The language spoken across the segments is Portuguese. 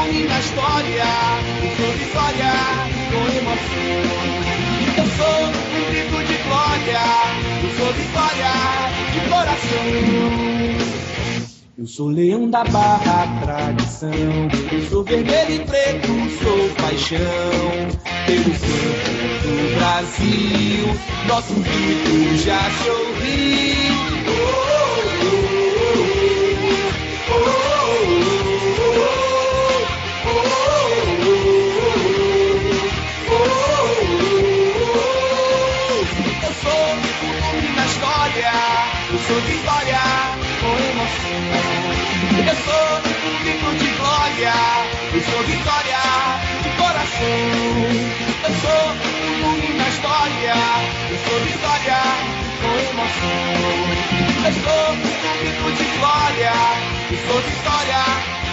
nome na história, eu sou vitória com emoção. Eu sou um grito de glória, eu sou vitória de coração. Eu sou leão da barra, tradição. Eu sou vermelho e preto, sou paixão. Pelo canto do Brasil, nosso grito já se ouviu. Eu sou o nome na história, eu sou vitória com emoção. Eu sou um grito de glória, eu sou vitória de coração. Eu sou um nome na história, eu sou vitória com emoção. Eu sou um grito de glória, eu sou vitória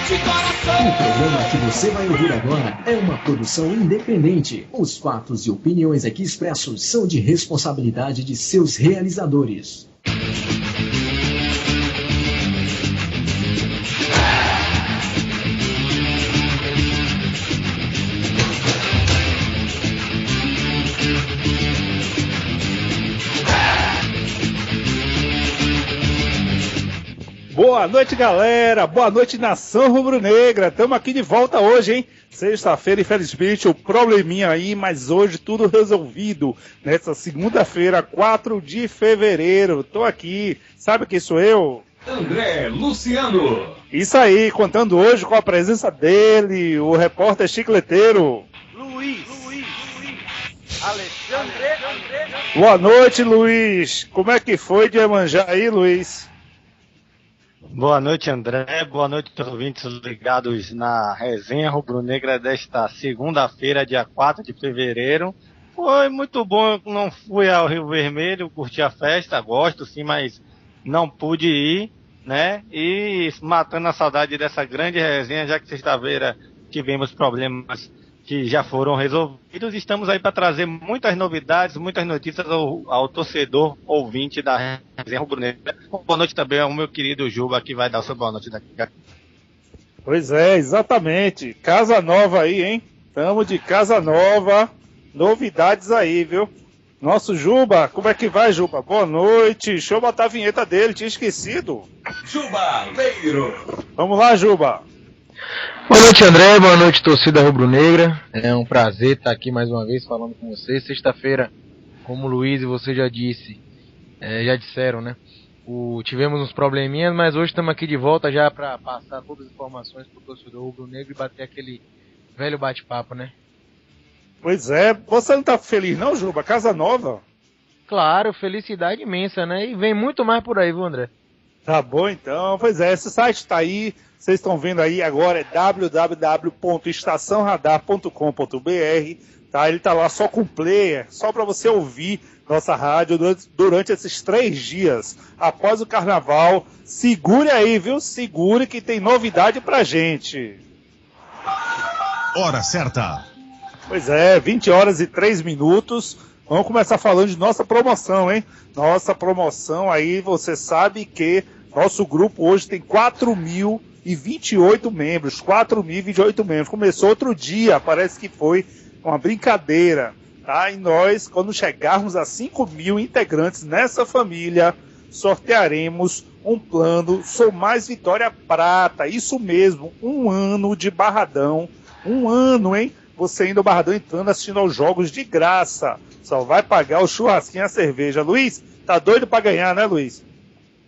de coração. O programa que você vai ouvir agora é uma produção independente. Os fatos e opiniões aqui expressos são de responsabilidade de seus realizadores. Boa noite, galera. Boa noite, nação rubro-negra. Estamos aqui de volta hoje, hein? Sexta-feira, infelizmente, o probleminha aí, mas hoje tudo resolvido. Nessa segunda-feira, 4 de fevereiro. Estou aqui. Sabe quem sou eu? André Luciano. Isso aí, contando hoje com a presença dele, o repórter chicleteiro. Luiz. Alexandre. Boa noite, Luiz. Como é que foi de Iemanjá aí, Luiz? Boa noite, André. Boa noite a todos os ouvintes ligados na resenha rubro-negra desta segunda-feira, dia 4 de fevereiro. Foi muito bom, não fui ao Rio Vermelho, curti a festa, gosto sim, mas não pude ir, né? E matando a saudade dessa grande resenha, já que sexta-feira tivemos problemas que já foram resolvidos. Estamos aí para trazer muitas novidades, muitas notícias ao torcedor ouvinte da resenha rubro-negra. Boa noite também ao meu querido Juba, que vai dar o seu boa noite daqui. Pois é, exatamente. Casa nova aí, hein? Estamos de casa nova. Novidades aí, viu? Nosso Juba, como é que vai, Juba? Boa noite. Deixa eu botar a vinheta dele, tinha esquecido. Juba Leiro. Vamos lá, Juba. Boa noite, André. Boa noite, torcida rubro-negra. É um prazer estar aqui mais uma vez falando com vocês. Sexta-feira, como o Luiz e você já disseram, né? Tivemos uns probleminhas, mas hoje estamos aqui de volta já para passar todas as informações para o torcedor rubro-negro e bater aquele velho bate-papo, né? Pois é. Você não tá feliz não, Juba? Casa nova? Claro, felicidade imensa, né? E vem muito mais por aí, viu, André? Tá bom, então. Pois é, esse site está aí. Vocês estão vendo aí agora, é www.estaçãoradar.com.br, tá? Ele tá lá só com player, só para você ouvir nossa rádio durante esses 3 dias. Após o carnaval, segure aí, viu? Segure que tem novidade pra gente. Hora certa. Pois é, 20 horas e 3 minutos. Vamos começar falando de nossa promoção, hein? Nossa promoção aí, você sabe que nosso grupo hoje tem 4.028 membros. 4.028 membros. Começou outro dia, parece que foi uma brincadeira, tá? E nós, quando chegarmos a 5.000 integrantes nessa família, sortearemos um plano Sou Mais Vitória Prata. Isso mesmo, 1 ano de Barradão. 1 ano, hein? Você indo ao Barradão, entrando, assistindo aos jogos de graça. Só vai pagar o churrasquinho e a cerveja. Luiz, tá doido pra ganhar, né, Luiz?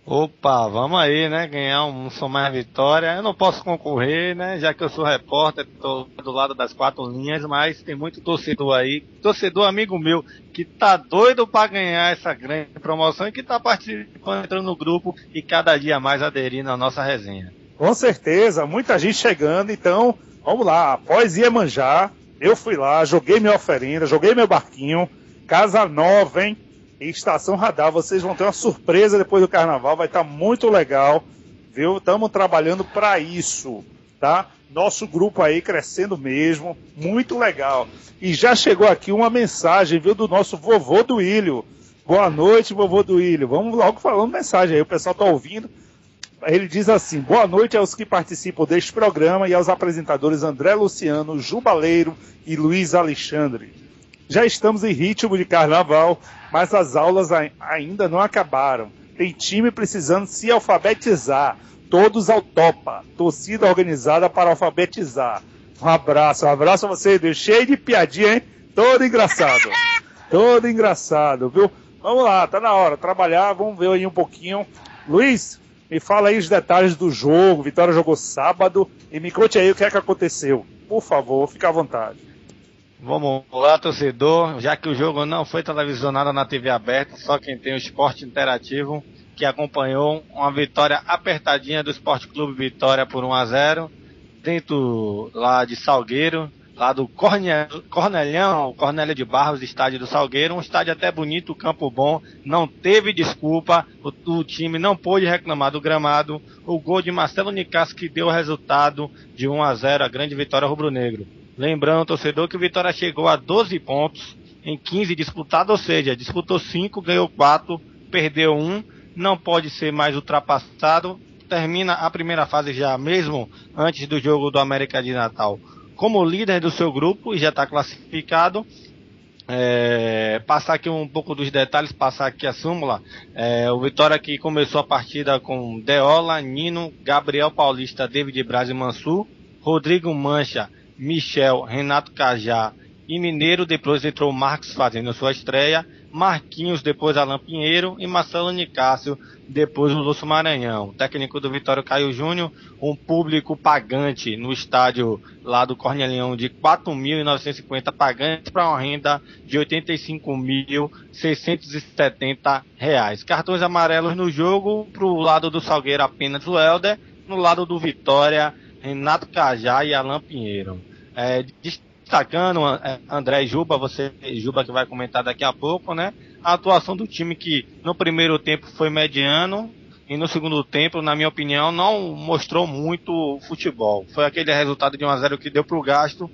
Opa, vamos aí, né? Ganhar um Sou Mais Vitória. Eu não posso concorrer, né? Já que eu sou repórter, tô do lado das 4 linhas, mas tem muito torcedor aí, torcedor amigo meu, que tá doido pra ganhar essa grande promoção e que tá participando, entrando no grupo e cada dia mais aderindo à nossa resenha. Com certeza, muita gente chegando, então vamos lá. Após Iemanjá, eu fui lá, joguei minha oferenda, joguei meu barquinho, casa nova, hein? Estação Radar, vocês vão ter uma surpresa depois do carnaval, vai estar muito legal, viu? Estamos trabalhando para isso, tá? Nosso grupo aí crescendo mesmo, muito legal. E já chegou aqui uma mensagem, viu, do nosso vovô do Ilho. Boa noite, vovô do Ilho. Vamos logo falando mensagem aí, o pessoal tá ouvindo. Ele diz assim: boa noite aos que participam deste programa e aos apresentadores André Luciano, Jubaleiro e Luiz Alexandre. Já estamos em ritmo de carnaval, mas as aulas ainda não acabaram. Tem time precisando se alfabetizar. Todos ao topa. Torcida organizada para alfabetizar. Um abraço a você, Deus. Cheio de piadinha, hein? Todo engraçado, viu? Vamos lá, tá na hora. Trabalhar, vamos ver aí um pouquinho. Luiz, me fala aí os detalhes do jogo. Vitória jogou sábado e me conte aí o que é que aconteceu. Por favor, fica à vontade. Vamos lá, torcedor. Já que o jogo não foi televisionado na TV aberta, só quem tem o Esporte Interativo, que acompanhou uma vitória apertadinha do Esporte Clube Vitória por 1-0, dentro lá de Salgueiro, lá do Cornélio de Barros, estádio do Salgueiro, um estádio até bonito, campo bom, não teve desculpa, o time não pôde reclamar do gramado, o gol de Marcelo Nicásio que deu o resultado de 1-0, a grande vitória rubro-negro. Lembrando, torcedor, que o Vitória chegou a 12 pontos em 15 disputados, ou seja, disputou 5, ganhou 4, perdeu 1, não pode ser mais ultrapassado, termina a primeira fase já mesmo antes do jogo do América de Natal como líder do seu grupo e já está classificado. Passar aqui um pouco dos detalhes, passar aqui a súmula. O Vitória que começou a partida com Deola, Nino, Gabriel Paulista, David Braz e Mansur, Rodrigo Mancha, Michel, Renato Cajá e Mineiro, depois entrou Marcos fazendo sua estreia, Marquinhos, depois Alan Pinheiro e Marcelo Nicásio, depois o Lúcio Maranhão. O técnico do Vitória, Caio Júnior, um público pagante no estádio lá do Cornelião de 4.950 pagantes para uma renda de R$ 85.670. Cartões amarelos no jogo, para o lado do Salgueiro apenas o Helder, no lado do Vitória, Renato Cajá e Alan Pinheiro. Destacando, André e Juba, Juba que vai comentar daqui a pouco, né? A atuação do time que no primeiro tempo foi mediano e no segundo tempo, na minha opinião, não mostrou muito futebol. Foi aquele resultado de 1-0 que deu pro gasto.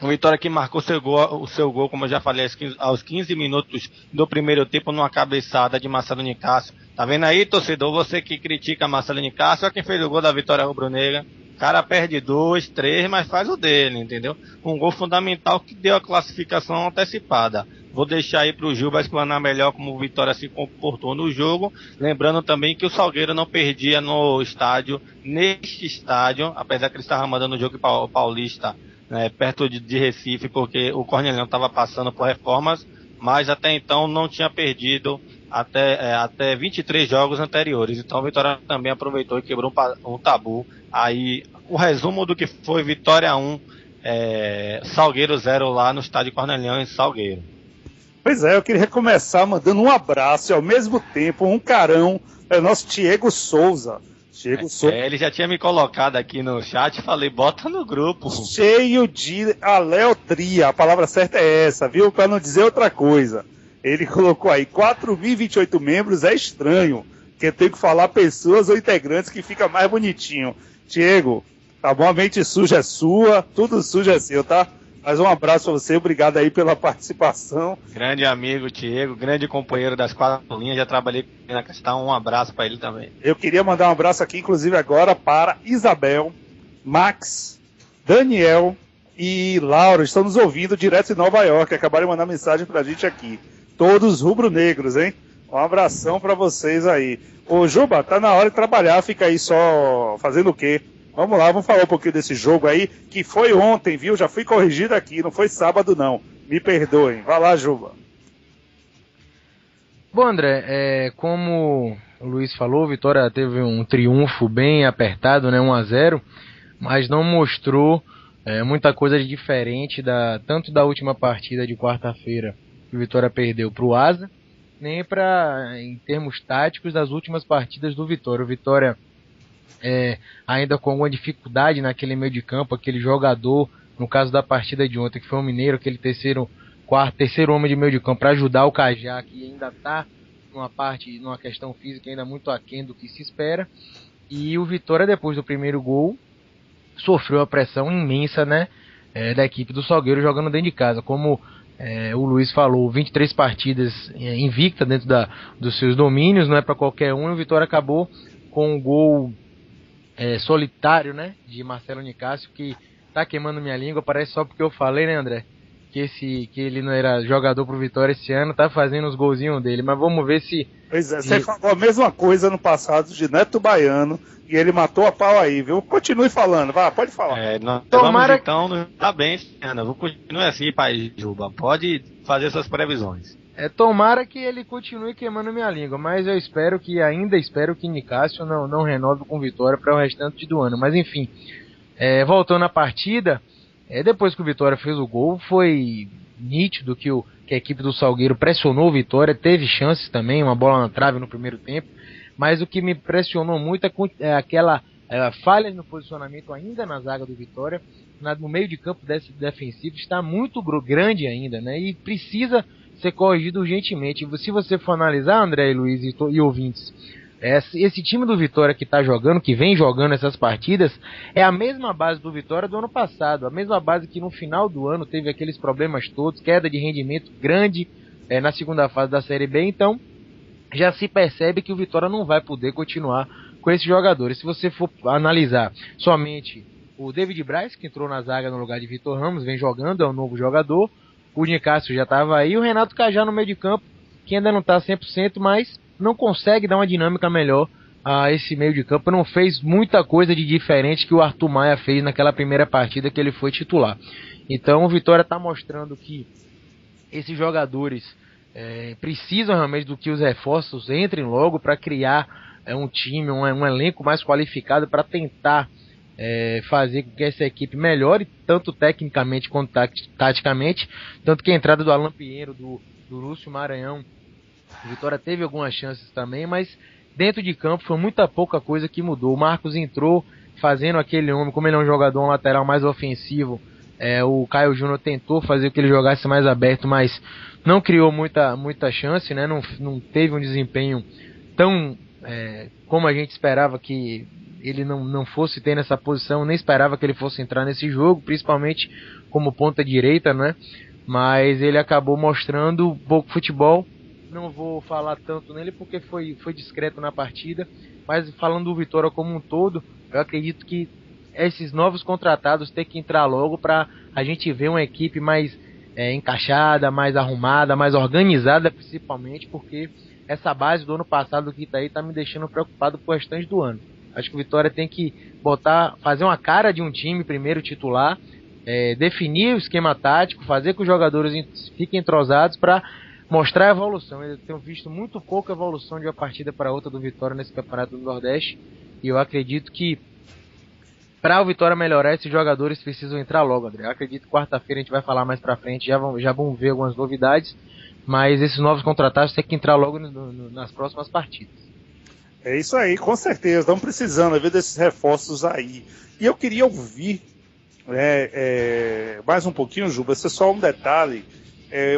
O Vitória que marcou o seu gol, como eu já falei, aos 15 minutos do primeiro tempo, numa cabeçada de Marcelo Nicásio. Tá vendo aí, torcedor? Você que critica Marcelo Nicásio, olha quem fez o gol da vitória rubro-negra. O cara perde 2, 3, mas faz o dele, entendeu? Um gol fundamental que deu a classificação antecipada. Vou deixar aí pro Juba explanar melhor como o Vitória se comportou no jogo. Lembrando também que o Salgueiro não perdia no estádio, neste estádio, apesar que ele estava mandando o jogo paulista, né, perto de Recife, porque o Cornelião estava passando por reformas, mas até então não tinha perdido até 23 jogos anteriores. Então o Vitória também aproveitou e quebrou um tabu. Aí o resumo do que foi Vitória 1, Salgueiro 0 lá no estádio Cornelião em Salgueiro. Pois é, eu queria começar mandando um abraço e ao mesmo tempo um carão ao nosso Diego Souza. Ele já tinha me colocado aqui no chat, falei, bota no grupo. Cheio de aleotria, a palavra certa é essa, viu? Para não dizer outra coisa. Ele colocou aí 4.028 membros, é estranho, que eu tenho que falar pessoas ou integrantes que fica mais bonitinho. Diego, tá bom? A mente suja é sua, tudo sujo é seu, tá? Mas um abraço pra você, obrigado aí pela participação. Grande amigo, Diego, grande companheiro das 4 linhas, já trabalhei na questão, um abraço pra ele também. Eu queria mandar um abraço aqui, inclusive agora, para Isabel, Max, Daniel e Laura, estão nos ouvindo direto de Nova York, acabaram de mandar mensagem pra gente aqui. Todos rubro-negros, hein? Um abração pra vocês aí. Ô Juba, tá na hora de trabalhar, fica aí só fazendo o quê? Vamos lá, vamos falar um pouquinho desse jogo aí, que foi ontem, viu? Já fui corrigido aqui, não foi sábado não. Me perdoem. Vai lá, Juba. Bom, André, como o Luiz falou, Vitória teve um triunfo bem apertado, né, 1-0, mas não mostrou muita coisa de diferente tanto da última partida de quarta-feira, que o Vitória perdeu para o Asa, nem em termos táticos das últimas partidas do Vitória. O Vitória ainda com alguma dificuldade naquele meio de campo, aquele jogador, no caso da partida de ontem, que foi o Mineiro, aquele terceiro homem de meio de campo para ajudar o Cajá, que ainda está numa questão física ainda muito aquém do que se espera. E o Vitória, depois do primeiro gol, sofreu a pressão imensa, né, da equipe do Salgueiro jogando dentro de casa. Como o Luiz falou, 23 partidas invicta dentro dos seus domínios, não é para qualquer um, e o Vitória acabou com um gol solitário, né, de Marcelo Nicásio, que tá queimando minha língua, parece só porque eu falei, né, André, que ele não era jogador pro Vitória esse ano, tá fazendo os golzinhos dele, mas vamos ver se... Pois é, você falou a mesma coisa no passado de Neto Baiano, e ele matou a pau aí, viu? Continue falando, pode falar. Tomara... Então, não tá bem esse ano, vou continuar assim, pai Juba, pode fazer suas previsões. Tomara que ele continue queimando minha língua, mas eu ainda espero que Nicásio não renove com Vitória para o restante do ano, mas enfim, voltando à partida, depois que o Vitória fez o gol, foi nítido que a equipe do Salgueiro pressionou o Vitória, teve chances também, uma bola na trave no primeiro tempo, mas o que me impressionou muito é aquela falha no posicionamento ainda na zaga do Vitória, no meio de campo defensivo, está muito grande ainda, né, e precisa ser corrigido urgentemente. Se você for analisar, André e Luiz e ouvintes, esse time do Vitória que está jogando, que vem jogando essas partidas, é a mesma base do Vitória do ano passado, a mesma base que no final do ano teve aqueles problemas todos, queda de rendimento grande na segunda fase da Série B, então já se percebe que o Vitória não vai poder continuar com esses jogadores. Se você for analisar somente o David Braz, que entrou na zaga no lugar de Vitor Ramos, vem jogando, é um novo jogador, o Nicásio já estava aí, o Renato Cajá no meio de campo, que ainda não está 100%, mas não consegue dar uma dinâmica melhor a esse meio de campo, não fez muita coisa de diferente que o Arthur Maia fez naquela primeira partida que ele foi titular. Então o Vitória está mostrando que esses jogadores precisam realmente do que os reforços entrem logo para criar um time, um elenco mais qualificado para tentar fazer com que essa equipe melhore, tanto tecnicamente quanto taticamente, tanto que a entrada do Alan Pinheiro, do Lúcio Maranhão, o Vitória teve algumas chances também, mas dentro de campo foi muita pouca coisa que mudou. O Marcos entrou fazendo aquele homem, como ele é um jogador, um lateral mais ofensivo, o Caio Júnior tentou fazer com que ele jogasse mais aberto, mas não criou muita chance, né? Não teve um desempenho tão como a gente esperava que ele não fosse ter nessa posição, nem esperava que ele fosse entrar nesse jogo, principalmente como ponta direita, né? Mas ele acabou mostrando pouco futebol. Não vou falar tanto nele porque foi discreto na partida, mas falando do Vitória como um todo, eu acredito que esses novos contratados têm que entrar logo para a gente ver uma equipe mais encaixada, mais arrumada, mais organizada, principalmente porque essa base do ano passado que está aí está me deixando preocupado pro restante do ano. Acho que o Vitória tem que fazer uma cara de um time primeiro titular, definir o esquema tático, fazer que os jogadores fiquem entrosados para mostrar a evolução. Eu tenho visto muito pouca evolução de uma partida para outra do Vitória nesse campeonato do Nordeste, e eu acredito que para o Vitória melhorar, esses jogadores precisam entrar logo, André. Eu acredito que quarta-feira a gente vai falar mais para frente, já vão ver algumas novidades, mas esses novos contratados têm que entrar logo nas próximas partidas. É isso aí, com certeza, estamos precisando ver desses reforços aí. E eu queria ouvir mais um pouquinho, Juba, esse é só um detalhe.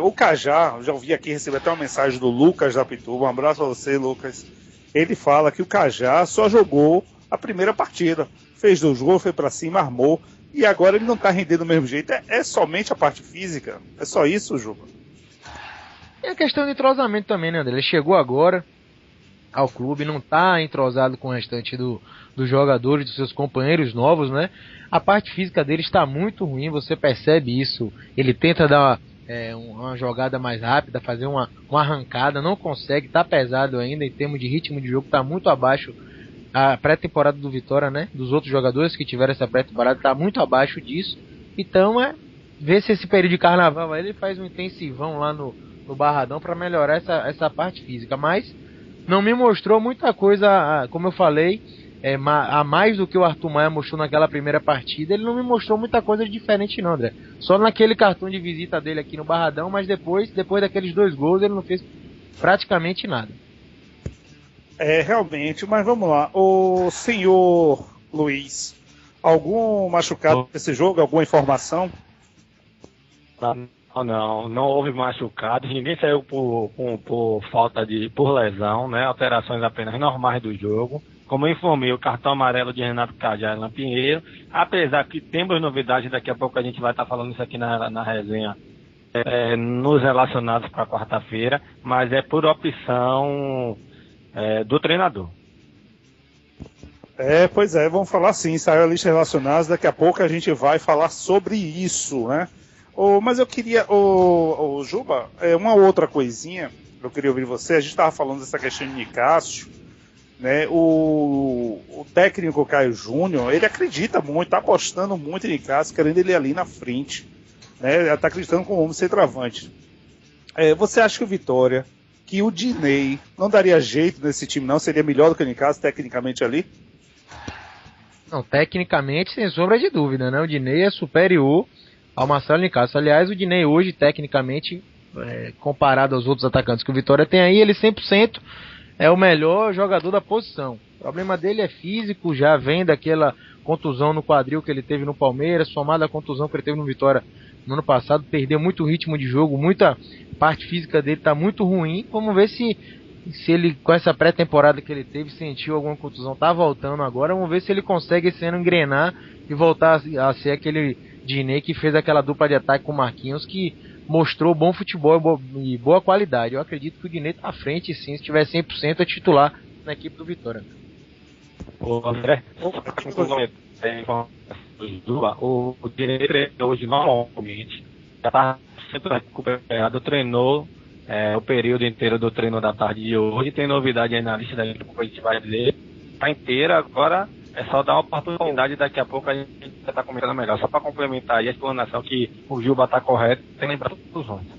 O Cajá, já ouvi aqui, recebi até uma mensagem do Lucas da Pituba, um abraço a você, Lucas. Ele fala que o Cajá só jogou a primeira partida, fez 2 gols, foi para cima, armou, e agora ele não está rendendo do mesmo jeito. É somente a parte física? É só isso, Juba? É a questão de entrosamento também, né, André? Ele chegou agora ao clube, não está entrosado com o restante dos jogadores, dos seus companheiros novos, né? A parte física dele está muito ruim, você percebe isso. Ele tenta dar uma jogada mais rápida, fazer uma arrancada, não consegue, está pesado ainda em termos de ritmo de jogo, está muito abaixo. A pré-temporada do Vitória, né? Dos outros jogadores que tiveram essa pré-temporada, está muito abaixo disso. Então ver se esse período de carnaval aí ele faz um intensivão lá no Barradão para melhorar essa parte física, mas não me mostrou muita coisa, como eu falei, a mais do que o Arthur Maia mostrou naquela primeira partida. Ele não me mostrou muita coisa de diferente não, André. Só naquele cartão de visita dele aqui no Barradão, mas depois daqueles 2 gols ele não fez praticamente nada. Realmente, mas vamos lá. O senhor Luiz, algum machucado nesse jogo, alguma informação? Não houve machucados, ninguém saiu por lesão, né? Alterações apenas normais do jogo. Como eu informei, o cartão amarelo de Renato Cajá e Alan Pinheiro, apesar que temos novidades, daqui a pouco a gente vai estar falando isso aqui na resenha, nos relacionados para quarta-feira, mas é por opção do treinador. Pois é, vamos falar sim, saiu a lista relacionada, daqui a pouco a gente vai falar sobre isso, né? Mas eu queria, Juba, uma outra coisinha, eu queria ouvir você, a gente estava falando dessa questão de Nicásio, né? O técnico Caio Júnior, ele acredita muito, está apostando muito em Nicásio, querendo ele ali na frente, né? Está acreditando como homem centroavante. Você acha que o Vitória, que o Dinei não daria jeito nesse time não, seria melhor do que o Nicásio tecnicamente ali? Não, tecnicamente, sem sombra de dúvida, né? O Dinei é superior ao Marcelo Nicásio. Aliás, o Dinei hoje, tecnicamente, comparado aos outros atacantes que o Vitória tem aí, ele 100% é o melhor jogador da posição. O problema dele é físico, já vem daquela contusão no quadril que ele teve no Palmeiras, somada à contusão que ele teve no Vitória no ano passado, perdeu muito ritmo de jogo, muita parte física dele está muito ruim. Vamos ver se ele, com essa pré-temporada que ele teve, sentiu alguma contusão, tá voltando agora, vamos ver se ele consegue esse ano engrenar e voltar a ser aquele Dinei que fez aquela dupla de ataque com o Marquinhos, que mostrou bom futebol e boa qualidade. Eu acredito que o Dinei tá à frente, sim, se tiver 100% é titular na equipe do Vitória. O André, o Dinei treinou hoje normalmente, já tá sempre recuperado, treinou o período inteiro do treino da tarde de hoje. Tem novidade aí na lista da gente, a gente vai dizer, tá inteira, agora é só dar uma oportunidade, daqui a pouco a gente vai estar comentando melhor. Só para complementar aí a explanação que o Juba tá correto, tem lembrar todos os outros.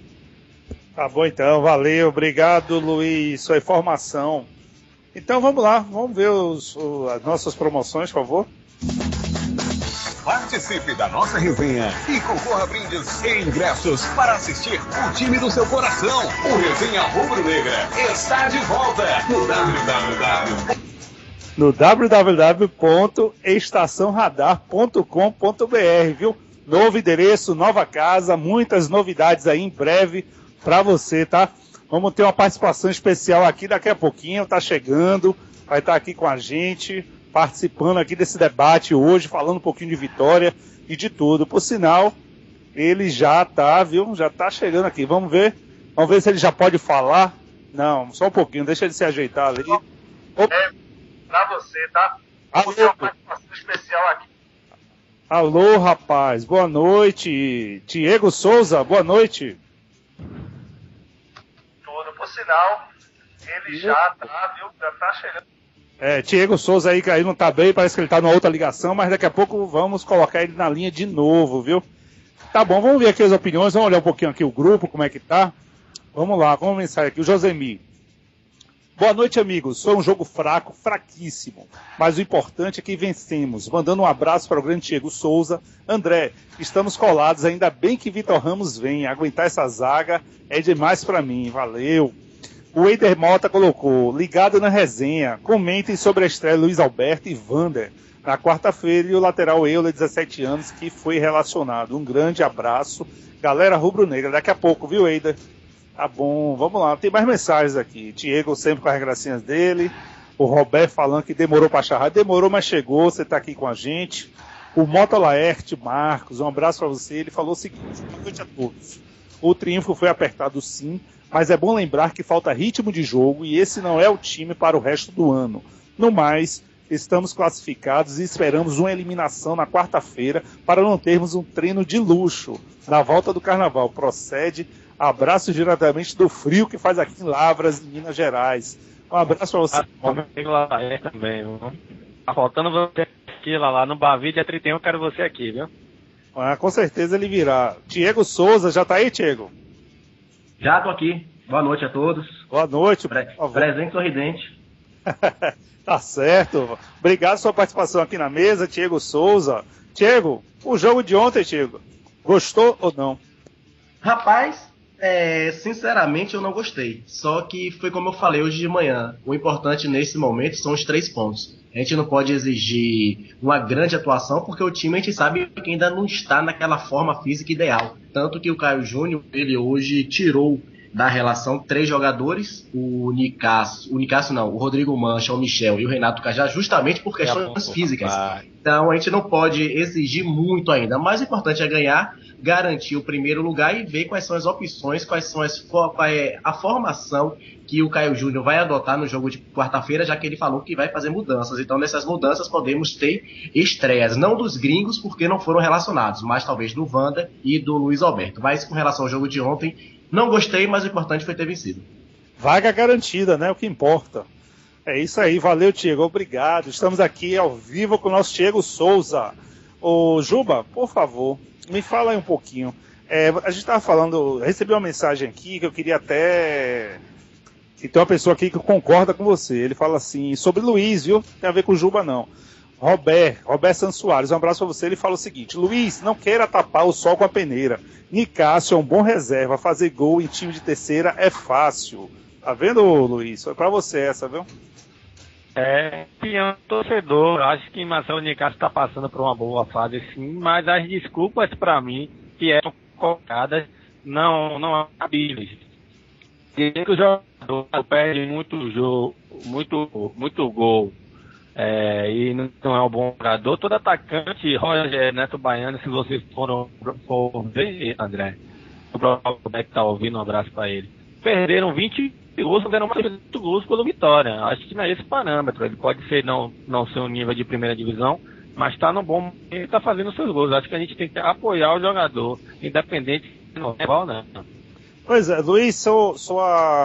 Tá bom então, valeu, obrigado Luiz, sua informação. Então vamos lá, vamos ver as nossas promoções, por favor. Participe da nossa resenha e concorra a brindes e ingressos para assistir o time do seu coração. O Resenha Rubro-Negra está de volta no www.estaçãoradar.com.br, viu? Novo endereço, nova casa, muitas novidades aí em breve para você, tá? Vamos ter uma participação especial aqui daqui a pouquinho, tá chegando, vai estar aqui com a gente, participando aqui desse debate hoje, falando um pouquinho de Vitória e de tudo. Por sinal, ele já tá, viu? Já tá chegando aqui. Vamos ver se ele já pode falar. Não, só um pouquinho, deixa ele se ajeitar ali. Pra você, tá? Vamos ter uma participação especial aqui. Alô, rapaz, boa noite. Diego Souza, boa noite. Tudo, por sinal, ele já tá, viu? Já tá chegando. Diego Souza aí, que aí não tá bem, parece que ele tá numa outra ligação, mas daqui a pouco vamos colocar ele na linha de novo, viu? Tá bom, vamos ver aqui as opiniões, vamos olhar um pouquinho aqui o grupo, como é que tá. Vamos lá, vamos mensagem aqui, o Josemi. Boa noite, amigos. Foi um jogo fraco, fraquíssimo, mas o importante é que vencemos. Mandando um abraço para o grande Diego Souza. André, estamos colados, ainda bem que Vitor Ramos vem. Aguentar essa zaga é demais para mim, valeu. O Eider Mota colocou, ligado na resenha, comentem sobre a estreia Luiz Alberto e Wander na quarta-feira e o lateral Euler, 17 anos, que foi relacionado. Um grande abraço. Galera rubro-negra, daqui a pouco, viu, Eider? Tá bom, vamos lá, tem mais mensagens aqui. Diego sempre com as gracinhas dele. O Roberto falando que demorou para achar. Demorou, mas chegou, você tá aqui com a gente. O Mota Laerte Marcos, um abraço para você. Ele falou o seguinte: boa noite a todos. O triunfo foi apertado sim, mas é bom lembrar que falta ritmo de jogo e esse não é o time para o resto do ano. No mais, estamos classificados e esperamos uma eliminação na quarta-feira para não termos um treino de luxo na volta do Carnaval. Procede. Abraço diretamente do frio que faz aqui em Lavras, em Minas Gerais. Um abraço pra você. Também, viu? Tá faltando você aqui, lá no Bavi, dia 31, eu quero você aqui, viu? Com certeza ele virá. Diego Souza, já tá aí, Diego? Já tô aqui. Boa noite a todos. Boa noite. Presente sorridente. Tá certo. Obrigado pela sua participação aqui na mesa, Diego Souza. Diego, o jogo de ontem, Diego, gostou ou não? Rapaz, sinceramente eu não gostei. Só que foi como eu falei hoje de manhã. O importante nesse momento são os 3 pontos. A gente não pode exigir uma grande atuação porque o time a gente sabe que ainda não está naquela forma física ideal. Tanto que o Caio Júnior, ele hoje tirou da relação 3 jogadores, o Rodrigo Mancha, o Michel e o Renato Cajá, justamente por questões físicas. Então a gente não pode exigir muito ainda, mas o importante é ganhar garantir o primeiro lugar e ver quais são as opções, qual é a formação que o Caio Júnior vai adotar no jogo de quarta-feira, já que ele falou que vai fazer mudanças. Então, nessas mudanças, podemos ter estreias, não dos gringos, porque não foram relacionados, mas talvez do Wanda e do Luiz Alberto. Mas com relação ao jogo de ontem, não gostei, mas o importante foi ter vencido. Vaga garantida, né? O que importa. É isso aí, valeu, Diego, obrigado. Estamos aqui ao vivo com o nosso Diego Souza. Ô, Juba, por favor, me fala aí um pouquinho. A gente estava falando, recebi uma mensagem aqui que eu queria até... que tem uma pessoa aqui que concorda com você. Ele fala assim, sobre Luiz, viu? Não tem a ver com o Juba, não. Roberto Santos Soares, um abraço para você. Ele fala o seguinte: Luiz, não queira tapar o sol com a peneira. Nicásio é um bom reserva. Fazer gol em time de terceira é fácil. Tá vendo, Luiz? Foi para você essa, viu? Torcedor, acho que Marcelo Nicásio está passando por uma boa fase, sim, mas as desculpas para mim que eram colocadas não cabíveis. E que o jogador perde muito jogo, muito gol, e não é um bom jogador. Todo atacante, Roger Neto Baiano, se vocês for ver, André, o próprio que está ouvindo, um abraço para ele, perderam 20 gols, fizeram mais 8 gols pelo Vitória. Acho que não é esse parâmetro. Ele pode ser não ser um nível de primeira divisão, mas está no bom momento e está fazendo seus gols. Acho que a gente tem que apoiar o jogador, independente se não é igual, não. Pois é, Luiz,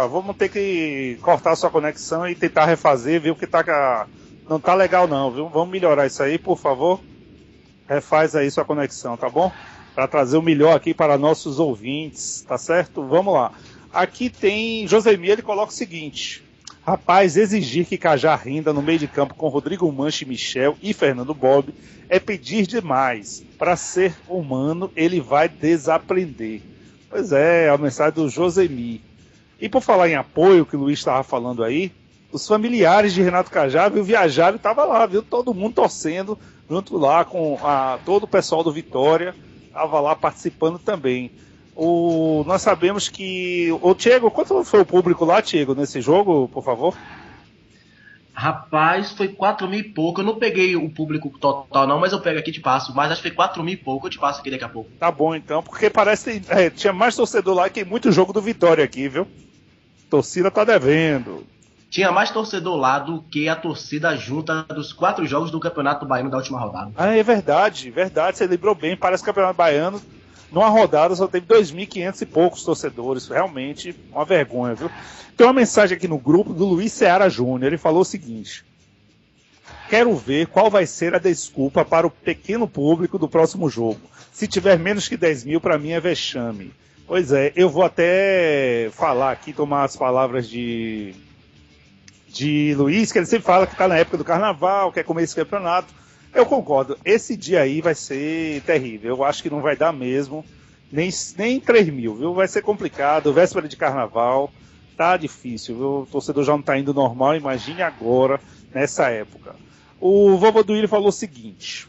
vamos ter que cortar a sua conexão e tentar refazer, viu? Porque não tá legal não, viu? Vamos melhorar isso aí, por favor. Refaz aí sua conexão, tá bom? Para trazer o melhor aqui para nossos ouvintes, tá certo? Vamos lá. Aqui tem Josemir, ele coloca o seguinte: rapaz, exigir que Cajá rinda no meio de campo com Rodrigo Manche, Michel e Fernando Bob é pedir demais. Para ser humano, ele vai desaprender. Pois é, a mensagem do Josemir. E por falar em apoio, que o Luiz estava falando aí, os familiares de Renato Cajá, viu, viajaram e estavam lá, viu, todo mundo torcendo, junto lá com todo o pessoal do Vitória, estava lá participando também. Nós sabemos que... Diego, quanto foi o público lá, Diego, nesse jogo, por favor? Rapaz, foi 4.000 e pouco. Eu não peguei o público total não, mas eu pego aqui e te passo. Mas acho que foi 4.000 e pouco, eu te passo aqui daqui a pouco. Tá bom então, porque parece que tinha mais torcedor lá que muito jogo do Vitória aqui, viu? A torcida tá devendo. Tinha mais torcedor lá do que a torcida junta dos 4 jogos do Campeonato Baiano da última rodada. É verdade, você lembrou bem. Parece que o Campeonato Baiano, numa rodada, só teve 2.500 e poucos torcedores. Realmente uma vergonha, viu? Tem uma mensagem aqui no grupo do Luiz Seara Júnior. Ele falou o seguinte: quero ver qual vai ser a desculpa para o pequeno público do próximo jogo. Se tiver menos que 10 mil, para mim é vexame. Pois é, eu vou até falar aqui, tomar as palavras de Luiz, que ele sempre fala que está na época do carnaval, quer comer esse campeonato. Eu concordo, esse dia aí vai ser terrível. Eu acho que não vai dar mesmo, nem 3 mil, viu? Vai ser complicado, véspera de carnaval, tá difícil, viu? O torcedor já não tá indo normal, imagine agora, nessa época. O vovô do Willi falou o seguinte: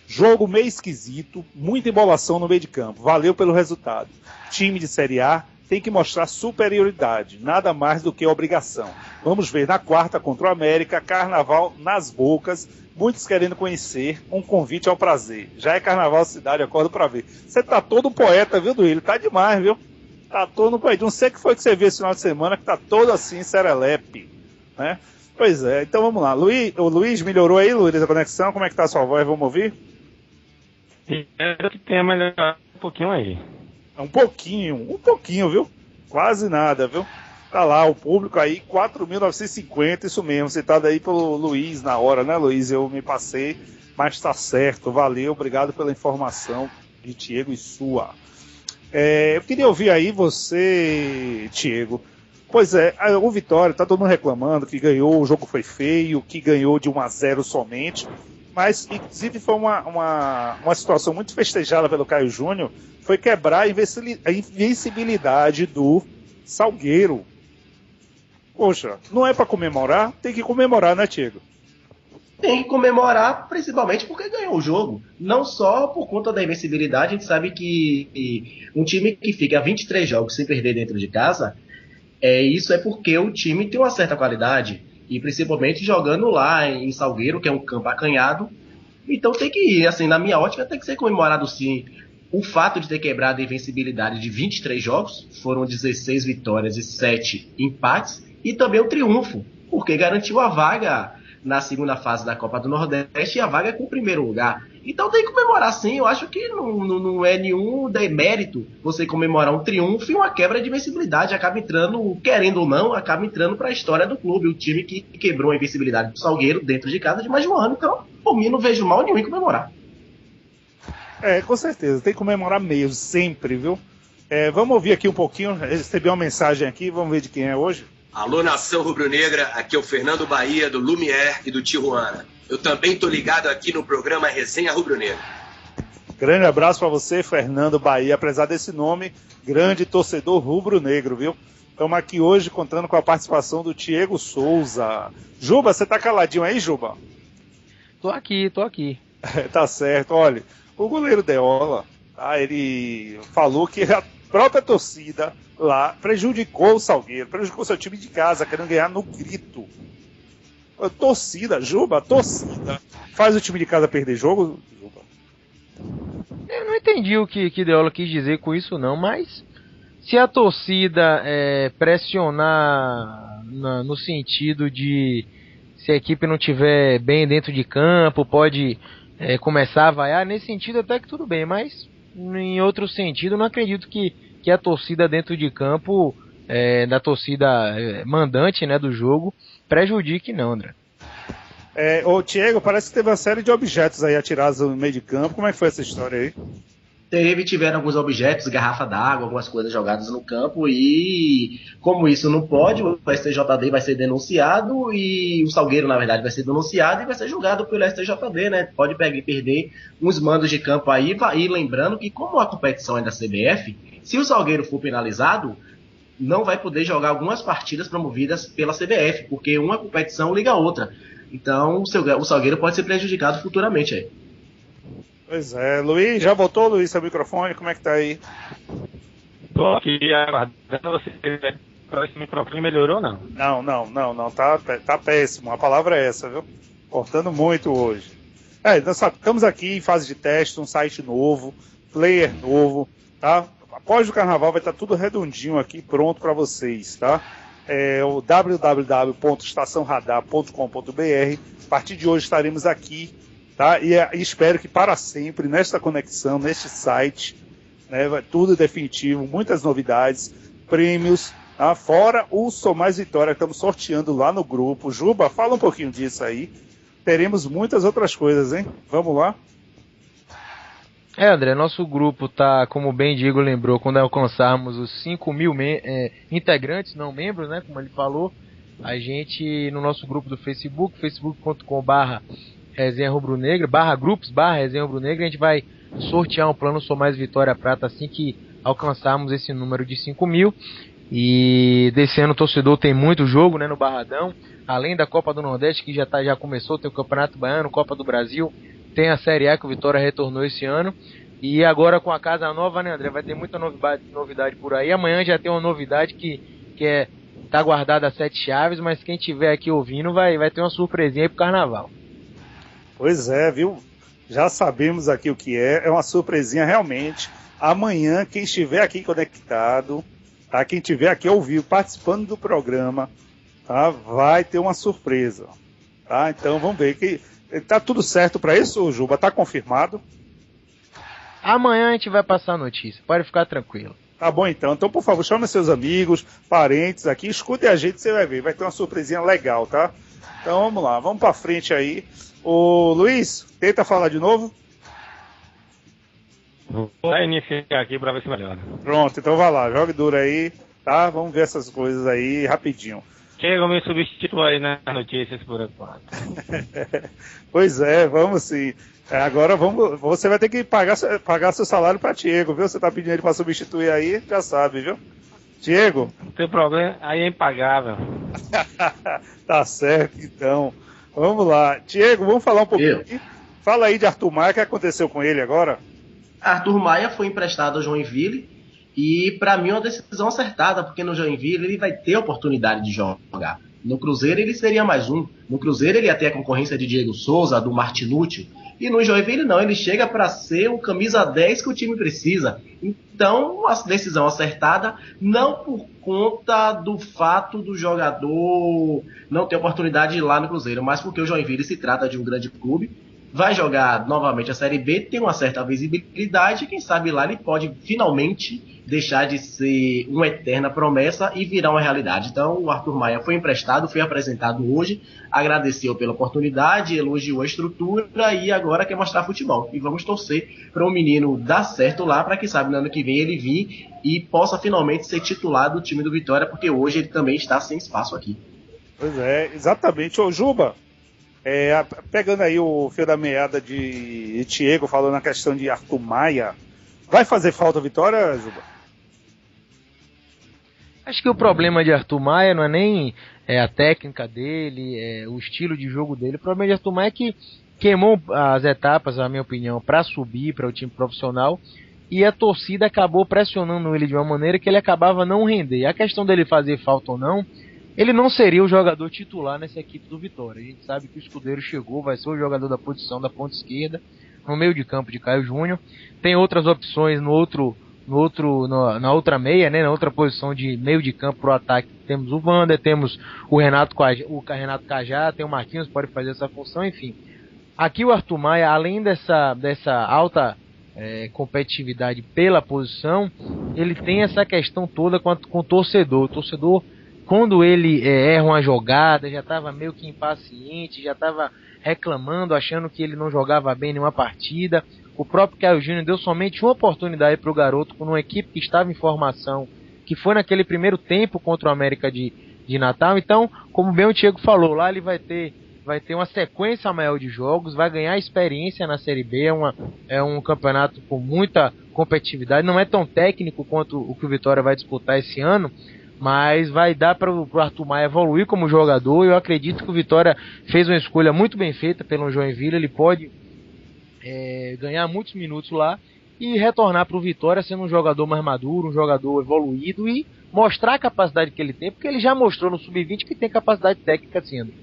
jogo meio esquisito, muita embolação no meio de campo, valeu pelo resultado. Time de Série A tem que mostrar superioridade, nada mais do que obrigação. Vamos ver na quarta contra o América, carnaval nas bocas, muitos querendo conhecer, um convite ao prazer. Já é carnaval cidade, acordo pra ver. Você tá todo poeta, viu, Duílio? Tá demais, viu? Tá todo poeta. Não sei o que foi que você viu esse final de semana, que tá todo assim, serelepe, né? Pois é, então vamos lá. O Luiz melhorou aí, Luiz, a conexão? Como é que tá a sua voz? Vamos ouvir? Espero que tenha melhorado um pouquinho aí. Um pouquinho, viu? Quase nada, viu? Tá lá, o público aí, 4.950, isso mesmo, citado aí pelo Luiz na hora, né, Luiz? Eu me passei, mas tá certo, valeu, obrigado pela informação de Diego e sua. Eu queria ouvir aí você, Diego. Pois é, o Vitória, tá todo mundo reclamando que ganhou, o jogo foi feio, que ganhou de 1-0 somente, mas inclusive foi uma situação muito festejada pelo Caio Júnior, foi quebrar a invencibilidade do Salgueiro. Poxa, não é para comemorar? Tem que comemorar, né, Diego? Tem que comemorar, principalmente porque ganhou o jogo. Não só por conta da invencibilidade, a gente sabe que um time que fica 23 jogos sem perder dentro de casa, isso é porque o time tem uma certa qualidade. E principalmente jogando lá em Salgueiro, que é um campo acanhado. Então tem que ir, assim, na minha ótica, tem que ser comemorado sim. O fato de ter quebrado a invencibilidade de 23 jogos, foram 16 vitórias e 7 empates, e também o triunfo, porque garantiu a vaga na segunda fase da Copa do Nordeste e a vaga com o primeiro lugar. Então tem que comemorar sim, eu acho que não é nenhum demérito você comemorar um triunfo e uma quebra de invencibilidade, acaba entrando, querendo ou não, acaba entrando para a história do clube, o time que quebrou a invencibilidade do Salgueiro dentro de casa de mais de um ano, então por mim não vejo mal nenhum em comemorar. Com certeza, tem que comemorar mesmo, sempre, viu? Vamos ouvir aqui um pouquinho, recebi uma mensagem aqui, vamos ver de quem é hoje. Alô, nação rubro-negra, aqui é o Fernando Bahia, do Lumière e do Tijuana. Eu também tô ligado aqui no programa Resenha Rubro-Negra. Grande abraço para você, Fernando Bahia, apesar desse nome, grande torcedor rubro-negro, viu? Estamos aqui hoje contando com a participação do Diego Souza. Juba, você tá caladinho aí, Juba? Tô aqui. Tá certo, olha, o goleiro Deola, tá, ele falou que a própria torcida lá prejudicou o Salgueiro, prejudicou seu time de casa, querendo ganhar no grito. A torcida faz o time de casa perder jogo, Juba? Eu não entendi o que Deola quis dizer com isso não, mas se a torcida pressionar no sentido de se a equipe não estiver bem dentro de campo, pode começar a vaiar, nesse sentido até que tudo bem, mas em outro sentido eu não acredito que a torcida dentro de campo, da torcida mandante, né, do jogo, prejudique não, André. Ô Diego, parece que teve uma série de objetos aí atirados no meio de campo, como é que foi essa história aí? Tiveram alguns objetos, garrafa d'água, algumas coisas jogadas no campo, e como isso não pode, o STJD vai ser denunciado e o Salgueiro, na verdade, vai ser denunciado e vai ser julgado pelo STJD, né? Pode perder uns mandos de campo aí, e lembrando que como a competição é da CBF, se o Salgueiro for penalizado, não vai poder jogar algumas partidas promovidas pela CBF, porque uma competição liga a outra. Então o Salgueiro pode ser prejudicado futuramente aí. Pois é, Luiz, já voltou, Luiz, seu microfone, como é que tá aí? Tô aqui aguardando você. Esse microfone melhorou não? Não, tá péssimo, a palavra é essa, viu? Cortando muito hoje. Nós estamos aqui em fase de teste, um site novo, player novo, tá? Após o carnaval vai estar tudo redondinho aqui, pronto para vocês, tá? O www.estaçãoradar.com.br. A partir de hoje estaremos aqui, tá? E espero que para sempre, nesta conexão, neste site, né, tudo definitivo, muitas novidades, prêmios, tá? Fora o Sou Mais Vitória, que estamos sorteando lá no grupo. Juba, fala um pouquinho disso aí. Teremos muitas outras coisas, hein? Vamos lá? André, nosso grupo tá, como o bem Diego lembrou, quando alcançarmos os 5.000 integrantes, não membros, né, como ele falou, a gente, no nosso grupo do Facebook, facebook.com/Resenha Rubro-Negra, /grupos/Resenha Rubro-Negra, a gente vai sortear um plano Sou Mais Vitória Prata assim que alcançarmos esse número de 5.000. E desse ano o torcedor tem muito jogo, né, no Barradão, além da Copa do Nordeste, que já começou, tem o Campeonato Baiano, Copa do Brasil, tem a Série A que o Vitória retornou esse ano. E agora com a casa nova, né, André? Vai ter muita novidade por aí. Amanhã já tem uma novidade que tá guardada a 7 chaves, mas quem estiver aqui ouvindo vai ter uma surpresinha aí pro carnaval. Pois é, viu? Já sabemos aqui o que é uma surpresinha realmente. Amanhã, quem estiver aqui conectado, tá? Quem estiver aqui ao vivo, participando do programa, tá? Vai ter uma surpresa, tá? Então vamos ver que tá tudo certo para isso, Juba? Tá confirmado? Amanhã a gente vai passar a notícia, pode ficar tranquilo. Tá bom então. Então, por favor, chame seus amigos, parentes aqui, escutem a gente, você vai ver. Vai ter uma surpresinha legal, tá? Então vamos lá, vamos pra frente aí. Ô Luiz, tenta falar de novo. Vou iniciar aqui pra ver se melhora. Pronto, então vai lá, jogue duro aí, tá? Vamos ver essas coisas aí rapidinho. Chega, me substitua aí nas notícias por enquanto. Pois é, vamos sim. Agora você vai ter que pagar seu salário para Diego, viu? Você tá pedindo ele para substituir aí, já sabe, viu? Diego? Não tem problema, aí é impagável. Tá certo, então. Vamos lá. Diego, vamos falar um pouquinho aqui. Fala aí de Arthur Maia, o que aconteceu com ele agora? Arthur Maia foi emprestado ao Joinville e para mim é uma decisão acertada, porque no Joinville ele vai ter a oportunidade de jogar. No Cruzeiro ele seria mais um. No Cruzeiro ele ia ter a concorrência de Diego Souza, do Martinútil, E no Joinville não, ele chega para ser o camisa 10 que o time precisa. Então, a decisão acertada, não por conta do fato do jogador não ter oportunidade de ir lá no Cruzeiro, mas porque o Joinville se trata de um grande clube, vai jogar novamente a Série B, tem uma certa visibilidade, quem sabe lá ele pode finalmente deixar de ser uma eterna promessa e virar uma realidade. Então o Arthur Maia foi emprestado, foi apresentado hoje, agradeceu pela oportunidade, elogiou a estrutura e agora quer mostrar futebol. E vamos torcer para o menino dar certo lá, para que sabe no ano que vem ele vir e possa finalmente ser titular do time do Vitória, porque hoje ele também está sem espaço aqui. Pois é, exatamente. Ô Juba, pegando aí o fio da meada de Diego, falando na questão de Arthur Maia, vai fazer falta a Vitória, Juba? Acho que o problema de Arthur Maia não é nem a técnica dele, o estilo de jogo dele. O problema de Arthur Maia é que queimou as etapas, na minha opinião, para subir para o time profissional, e a torcida acabou pressionando ele de uma maneira que ele acabava não render. A questão dele fazer falta ou não, ele não seria o jogador titular nessa equipe do Vitória. A gente sabe que o Escudeiro chegou, vai ser o jogador da posição da ponta esquerda, no meio de campo de Caio Júnior. Tem outras opções na outra meia, né, na outra posição de meio de campo para o ataque. Temos o Wander, temos o Renato Cajá, tem o Marquinhos, pode fazer essa função, enfim. Aqui o Arthur Maia, além dessa alta competitividade pela posição, ele tem essa questão toda com o torcedor. O torcedor, quando ele erra uma jogada, já estava meio que impaciente, já estava reclamando, achando que ele não jogava bem nenhuma partida. O próprio Caio Júnior deu somente uma oportunidade para o garoto com uma equipe que estava em formação, que foi naquele primeiro tempo contra o América de Natal. Então, como bem o Diego falou, lá ele vai ter uma sequência maior de jogos, vai ganhar experiência na Série B, é um campeonato com muita competitividade, não é tão técnico quanto o que o Vitória vai disputar esse ano, mas vai dar para o Arthur Maia evoluir como jogador. Eu acredito que o Vitória fez uma escolha muito bem feita pelo Joinville, ele pode ganhar muitos minutos lá e retornar para o Vitória sendo um jogador mais maduro, um jogador evoluído e mostrar a capacidade que ele tem, porque ele já mostrou no Sub-20 que tem capacidade técnica sendo.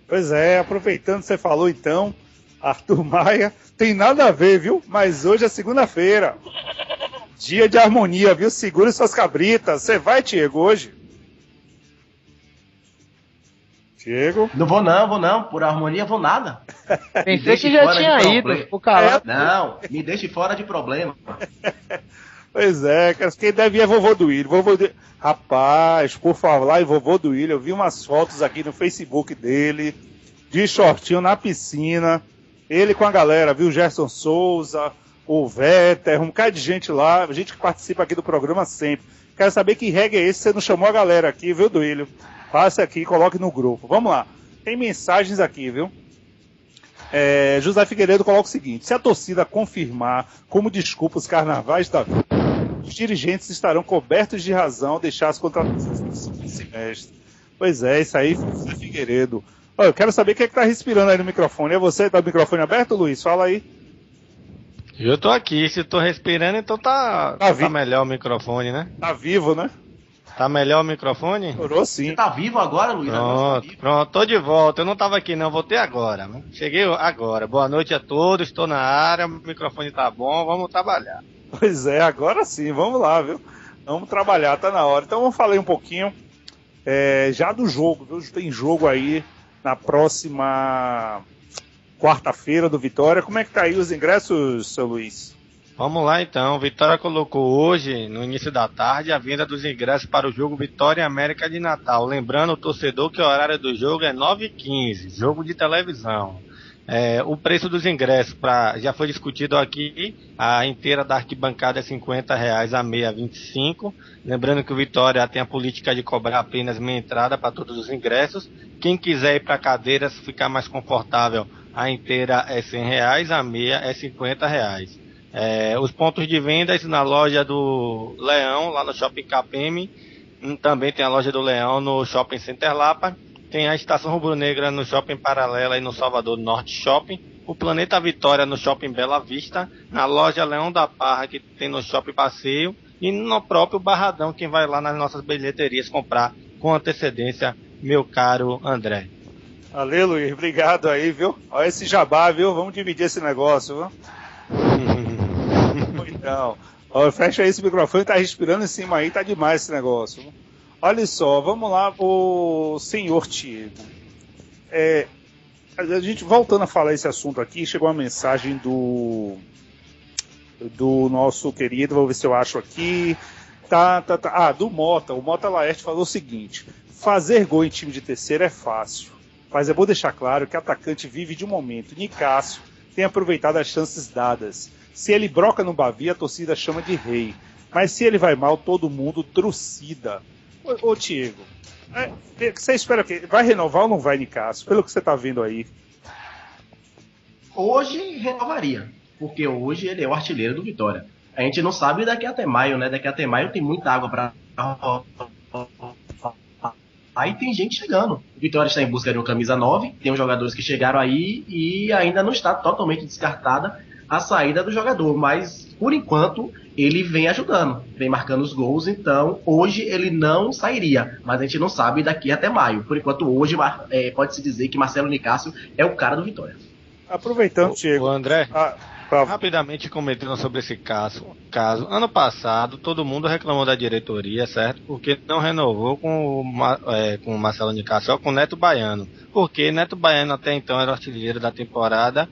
Pois é, aproveitando que você falou então, Arthur Maia, tem nada a ver, viu? Mas hoje é segunda-feira, dia de harmonia, viu? Segure suas cabritas. Você vai, Diego, hoje? Diego? Não vou não, por harmonia vou nada. Pensei que já tinha ido, ficou calado. Não, me deixe fora de problema. Pois é, quem deve é vovô do Willian. Rapaz, por falar em vovô do Willian, eu vi umas fotos aqui no Facebook dele, de shortinho na piscina, ele com a galera, viu? Gerson Souza, o Vetter, um bocado de gente lá, gente que participa aqui do programa sempre. Quero saber que reggae é esse, você não chamou a galera aqui, viu, Duílio? Passe aqui e coloque no grupo. Vamos lá, tem mensagens aqui, viu? José Figueiredo coloca o seguinte: se a torcida confirmar como desculpa os carnavais da vida, os dirigentes estarão cobertos de razão ao deixar as contratações no segundo semestre. Pois é, isso aí, José Figueiredo. Eu quero saber quem é que tá respirando aí no microfone. É você? Tá o microfone aberto, Luiz? Fala aí. Eu tô aqui, se tô respirando, então tá melhor o microfone, né? Tá vivo, né? Tá melhor o microfone? Durou sim. Você tá vivo agora, Luiz? Pronto, tô de volta. Eu não tava aqui não, voltei agora. Cheguei agora. Boa noite a todos, estou na área, o microfone tá bom, vamos trabalhar. Pois é, agora sim, vamos lá, viu? Vamos trabalhar, tá na hora. Então vamos falar um pouquinho já do jogo, viu? Tem jogo aí na próxima quarta-feira do Vitória. Como é que tá aí os ingressos, seu Luiz? Vamos lá então, Vitória colocou hoje, no início da tarde, a venda dos ingressos para o jogo Vitória América de Natal. Lembrando o torcedor que o horário do jogo é 9h15, jogo de televisão. O preço dos ingressos já foi discutido aqui, a inteira da arquibancada é R$50, a meia R$25. Lembrando que o Vitória tem a política de cobrar apenas meia entrada para todos os ingressos. Quem quiser ir para cadeiras, ficar mais confortável, a inteira é R$100, a meia é R$50. Os pontos de vendas na loja do Leão, lá no Shopping KPM, também tem a loja do Leão no Shopping Center Lapa, tem a Estação Rubro-Negra no Shopping Paralela e no Salvador Norte Shopping, o Planeta Vitória no Shopping Bela Vista, na loja Leão da Parra que tem no Shopping Passeio e no próprio Barradão, quem vai lá nas nossas bilheterias comprar com antecedência, meu caro André. Valeu, Luiz. Obrigado aí, viu? Olha esse jabá, viu? Vamos dividir esse negócio, viu? Então, ó, fecha aí esse microfone, tá respirando em cima aí, tá demais esse negócio. Viu? Olha só, vamos lá pro senhor Tiago. A gente, voltando a falar esse assunto aqui, chegou uma mensagem do nosso querido, vou ver se eu acho aqui. Do Mota. O Mota Laerte falou o seguinte: fazer gol em time de terceiro é fácil, mas é bom deixar claro que o atacante vive de um momento. Nicásio tem aproveitado as chances dadas. Se ele broca no Bavi, a torcida chama de rei. Mas se ele vai mal, todo mundo trucida. Ô Tiago, você espera que vai renovar ou não vai, Nicásio? Pelo que você está vendo aí. Hoje renovaria, porque hoje ele é o artilheiro do Vitória. A gente não sabe daqui até maio, né? Daqui até maio tem muita água para... Aí tem gente chegando. O Vitória está em busca de uma camisa 9, tem uns jogadores que chegaram aí e ainda não está totalmente descartada a saída do jogador, mas por enquanto ele vem ajudando, vem marcando os gols, então hoje ele não sairia, mas a gente não sabe daqui até maio. Por enquanto hoje pode-se dizer que Marcelo Nicásio é o cara do Vitória. Aproveitando, Tiago. O André, rapidamente comentando sobre esse caso. Ano passado todo mundo reclamou da diretoria, certo? Porque não renovou com o Marcelo Nicásio, só com o Neto Baiano. Porque Neto Baiano até então era o artilheiro da temporada,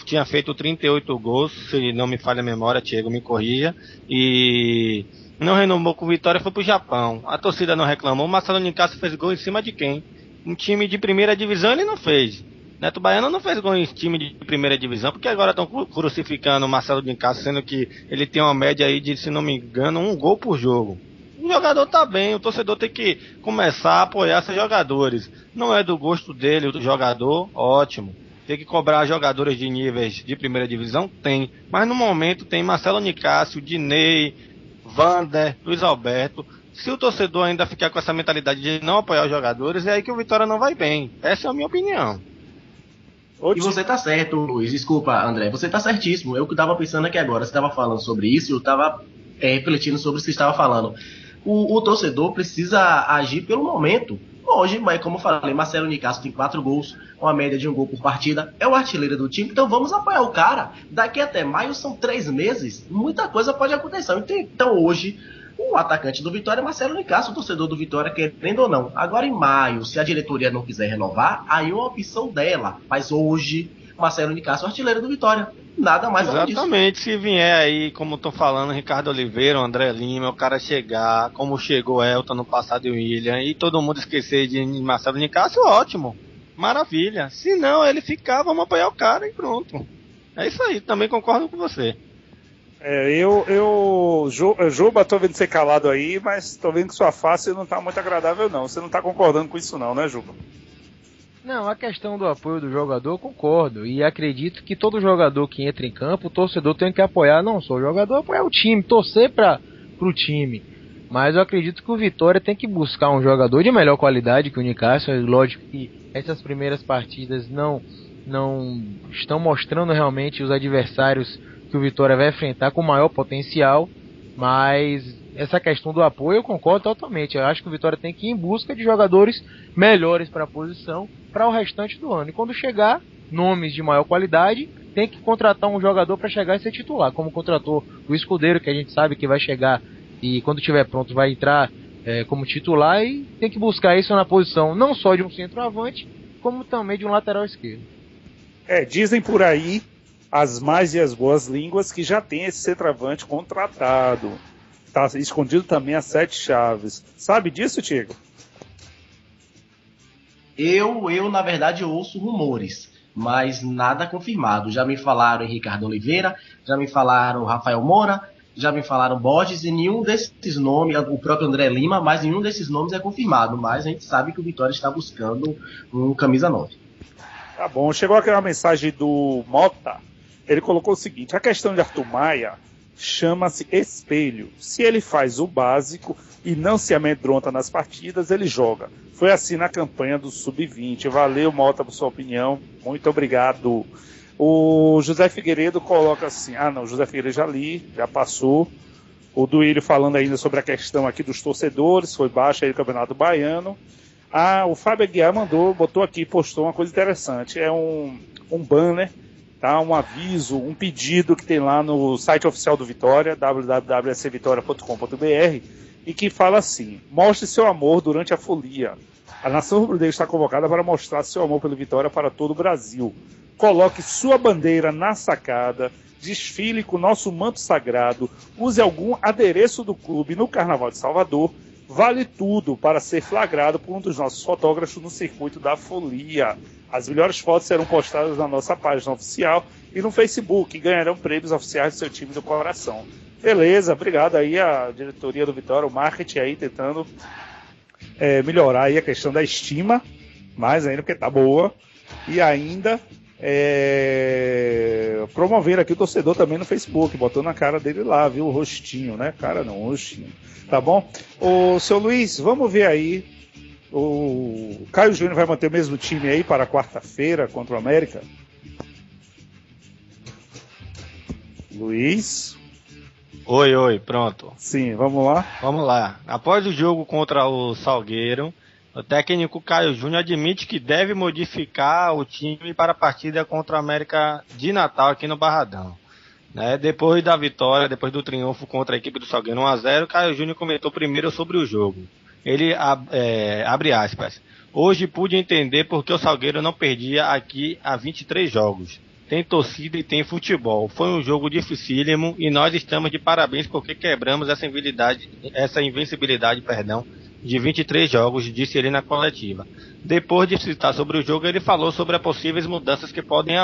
tinha feito 38 gols, se não me falha a memória, Tiago, me corrija, e não renovou com o Vitória, foi pro Japão. A torcida não reclamou, o Marcelo Nicásio fez gol em cima de quem? Um time de primeira divisão ele não fez. Neto Baiano não fez gol em time de primeira divisão, porque agora estão crucificando o Marcelo Nicásio, sendo que ele tem uma média aí de, se não me engano, 1 gol por jogo. O jogador tá bem, o torcedor tem que começar a apoiar esses jogadores. Não é do gosto dele, do jogador, ótimo. Tem que cobrar jogadores de níveis de primeira divisão? Tem. Mas no momento tem Marcelo Nicásio, Dinei, Vander, Luiz Alberto. Se o torcedor ainda ficar com essa mentalidade de não apoiar os jogadores, é aí que o Vitória não vai bem. Essa é a minha opinião. E você tá certo, Luiz. Desculpa, André. Você tá certíssimo. Eu que tava pensando aqui agora. Você tava falando sobre isso, eu tava refletindo sobre o que você estava falando. O torcedor precisa agir pelo momento. Hoje, mas como eu falei, Marcelo Nicásio tem 4 gols, uma média de 1 gol por partida, é o artilheiro do time, então vamos apoiar o cara. Daqui até maio são 3 meses, muita coisa pode acontecer. Então hoje, o atacante do Vitória é Marcelo Nicásio, o torcedor do Vitória, querendo ou não. Agora em maio, se a diretoria não quiser renovar, aí é uma opção dela. Mas hoje, Marcelo Nicásio é o artilheiro do Vitória. Nada mais além disso. Exatamente, se vier aí, como estão falando, Ricardo Oliveira, André Lima, o cara chegar, como chegou Elton no passado e o William, e todo mundo esquecer de Marcelo Nicásio, ótimo, maravilha. Se não, ele ficar, vamos apoiar o cara e pronto. É isso aí, também concordo com você. Juba, tô vendo você calado aí, mas tô vendo que sua face não tá muito agradável não. Você não tá concordando com isso não, né, Juba? Não, a questão do apoio do jogador, concordo. E acredito que todo jogador que entra em campo, o torcedor tem que apoiar não só o jogador, apoiar o time, torcer pro time. Mas eu acredito que o Vitória tem que buscar um jogador de melhor qualidade que o Nicásio. É lógico que essas primeiras partidas não estão mostrando realmente os adversários que o Vitória vai enfrentar com maior potencial. Mas essa questão do apoio eu concordo totalmente. Eu acho que o Vitória tem que ir em busca de jogadores melhores para a posição para o restante do ano. E quando chegar nomes de maior qualidade, tem que contratar um jogador para chegar e ser titular, como contratou o Escudeiro, que a gente sabe que vai chegar e quando estiver pronto vai entrar como titular, e tem que buscar isso na posição não só de um centroavante, como também de um lateral esquerdo. Dizem por aí as más e as boas línguas que já tem esse centroavante contratado. Tá escondido também a 7 chaves. Sabe disso, Tiago? Eu, na verdade, ouço rumores, mas nada confirmado. Já me falaram em Ricardo Oliveira, já me falaram Rafael Moura, já me falaram Borges, e nenhum desses nomes, o próprio André Lima, mas nenhum desses nomes é confirmado. Mas a gente sabe que o Vitória está buscando um camisa 9. Tá bom, chegou aqui uma mensagem do Mota. Ele colocou o seguinte: a questão de Arthur Maia chama-se espelho. Se ele faz o básico e não se amedronta nas partidas, ele joga. Foi assim na campanha do Sub-20. Valeu, Mota, por sua opinião. Muito obrigado. O José Figueiredo coloca assim... José Figueiredo já passou. O Duílio falando ainda sobre a questão aqui dos torcedores. Foi baixo aí o Campeonato Baiano. O Fábio Aguiar botou aqui, postou uma coisa interessante. É um banner, tá? Um aviso, um pedido que tem lá no site oficial do Vitória, www.svitoria.com.br, e que fala assim: mostre seu amor durante a folia. A nação rubro-negra está convocada para mostrar seu amor pelo Vitória para todo o Brasil. Coloque sua bandeira na sacada, desfile com nosso manto sagrado, use algum adereço do clube no Carnaval de Salvador. Vale tudo para ser flagrado por um dos nossos fotógrafos no circuito da folia. As melhores fotos serão postadas na nossa página oficial e no Facebook, e ganharão prêmios oficiais do seu time do coração. Beleza, obrigado aí a diretoria do Vitória, o marketing aí tentando melhorar aí a questão da estima, mais ainda porque tá boa, e ainda promover aqui o torcedor também no Facebook, botando a cara dele lá, viu, o rostinho, né, cara não, o rostinho, tá bom? Ô, seu Luiz, vamos ver aí, o Caio Júnior vai manter o mesmo time aí para quarta-feira contra o América? Luiz? Oi, pronto. Sim, vamos lá? Vamos lá. Após o jogo contra o Salgueiro, o técnico Caio Júnior admite que deve modificar o time para a partida contra o América de Natal aqui no Barradão. Depois da vitória, depois do triunfo contra a equipe do Salgueiro 1-0, Caio Júnior comentou primeiro sobre o jogo. Ele abre aspas: hoje pude entender porque o Salgueiro não perdia aqui há 23 jogos. Tem torcida e tem futebol. Foi um jogo dificílimo e nós estamos de parabéns porque quebramos essa invencibilidade, de 23 jogos, disse ele na coletiva. Depois de citar sobre o jogo, ele falou sobre as possíveis mudanças que podem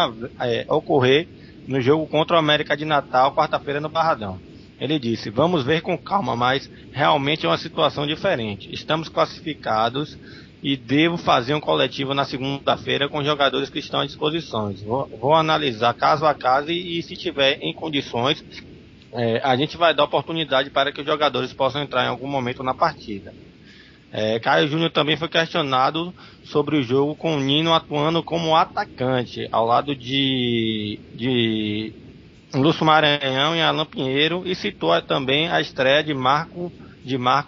ocorrer no jogo contra o América de Natal, quarta-feira no Barradão. Ele disse: vamos ver com calma, mas realmente é uma situação diferente. Estamos classificados e devo fazer um coletivo na segunda-feira com jogadores que estão à disposição. Vou analisar caso a caso e se tiver em condições, a gente vai dar oportunidade para que os jogadores possam entrar em algum momento na partida. Caio Júnior também foi questionado sobre o jogo com o Nino atuando como atacante, ao lado de Lúcio Maranhão e Alan Pinheiro, e citou também a estreia de Marcos,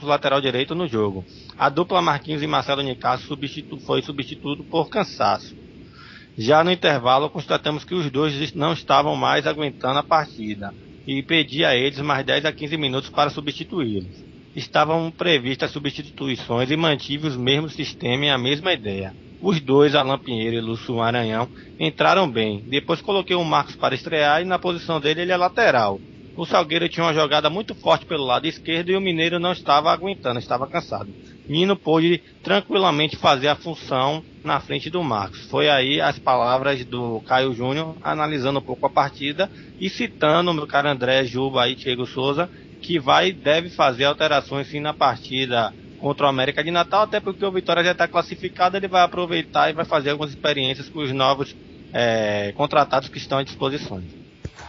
lateral direito, no jogo. A dupla Marquinhos e Marcelo Nicasso foi substituído por cansaço. Já no intervalo, constatamos que os dois não estavam mais aguentando a partida e pedi a eles mais 10 a 15 minutos para substituí-los. Estavam previstas substituições e mantive o mesmo sistema e a mesma ideia. Os dois, Alan Pinheiro e Lúcio Maranhão, entraram bem. Depois coloquei o Marcos para estrear e na posição dele ele é lateral. O Salgueiro tinha uma jogada muito forte pelo lado esquerdo e o Mineiro não estava aguentando, estava cansado. Nino pôde tranquilamente fazer a função na frente do Marcos. Foi aí as palavras do Caio Júnior, analisando um pouco a partida e citando o meu cara André, Juba e Diego Souza, que deve fazer alterações sim na partida contra o América de Natal, até porque o Vitória já está classificado, ele vai aproveitar e vai fazer algumas experiências com os novos contratados que estão à disposição.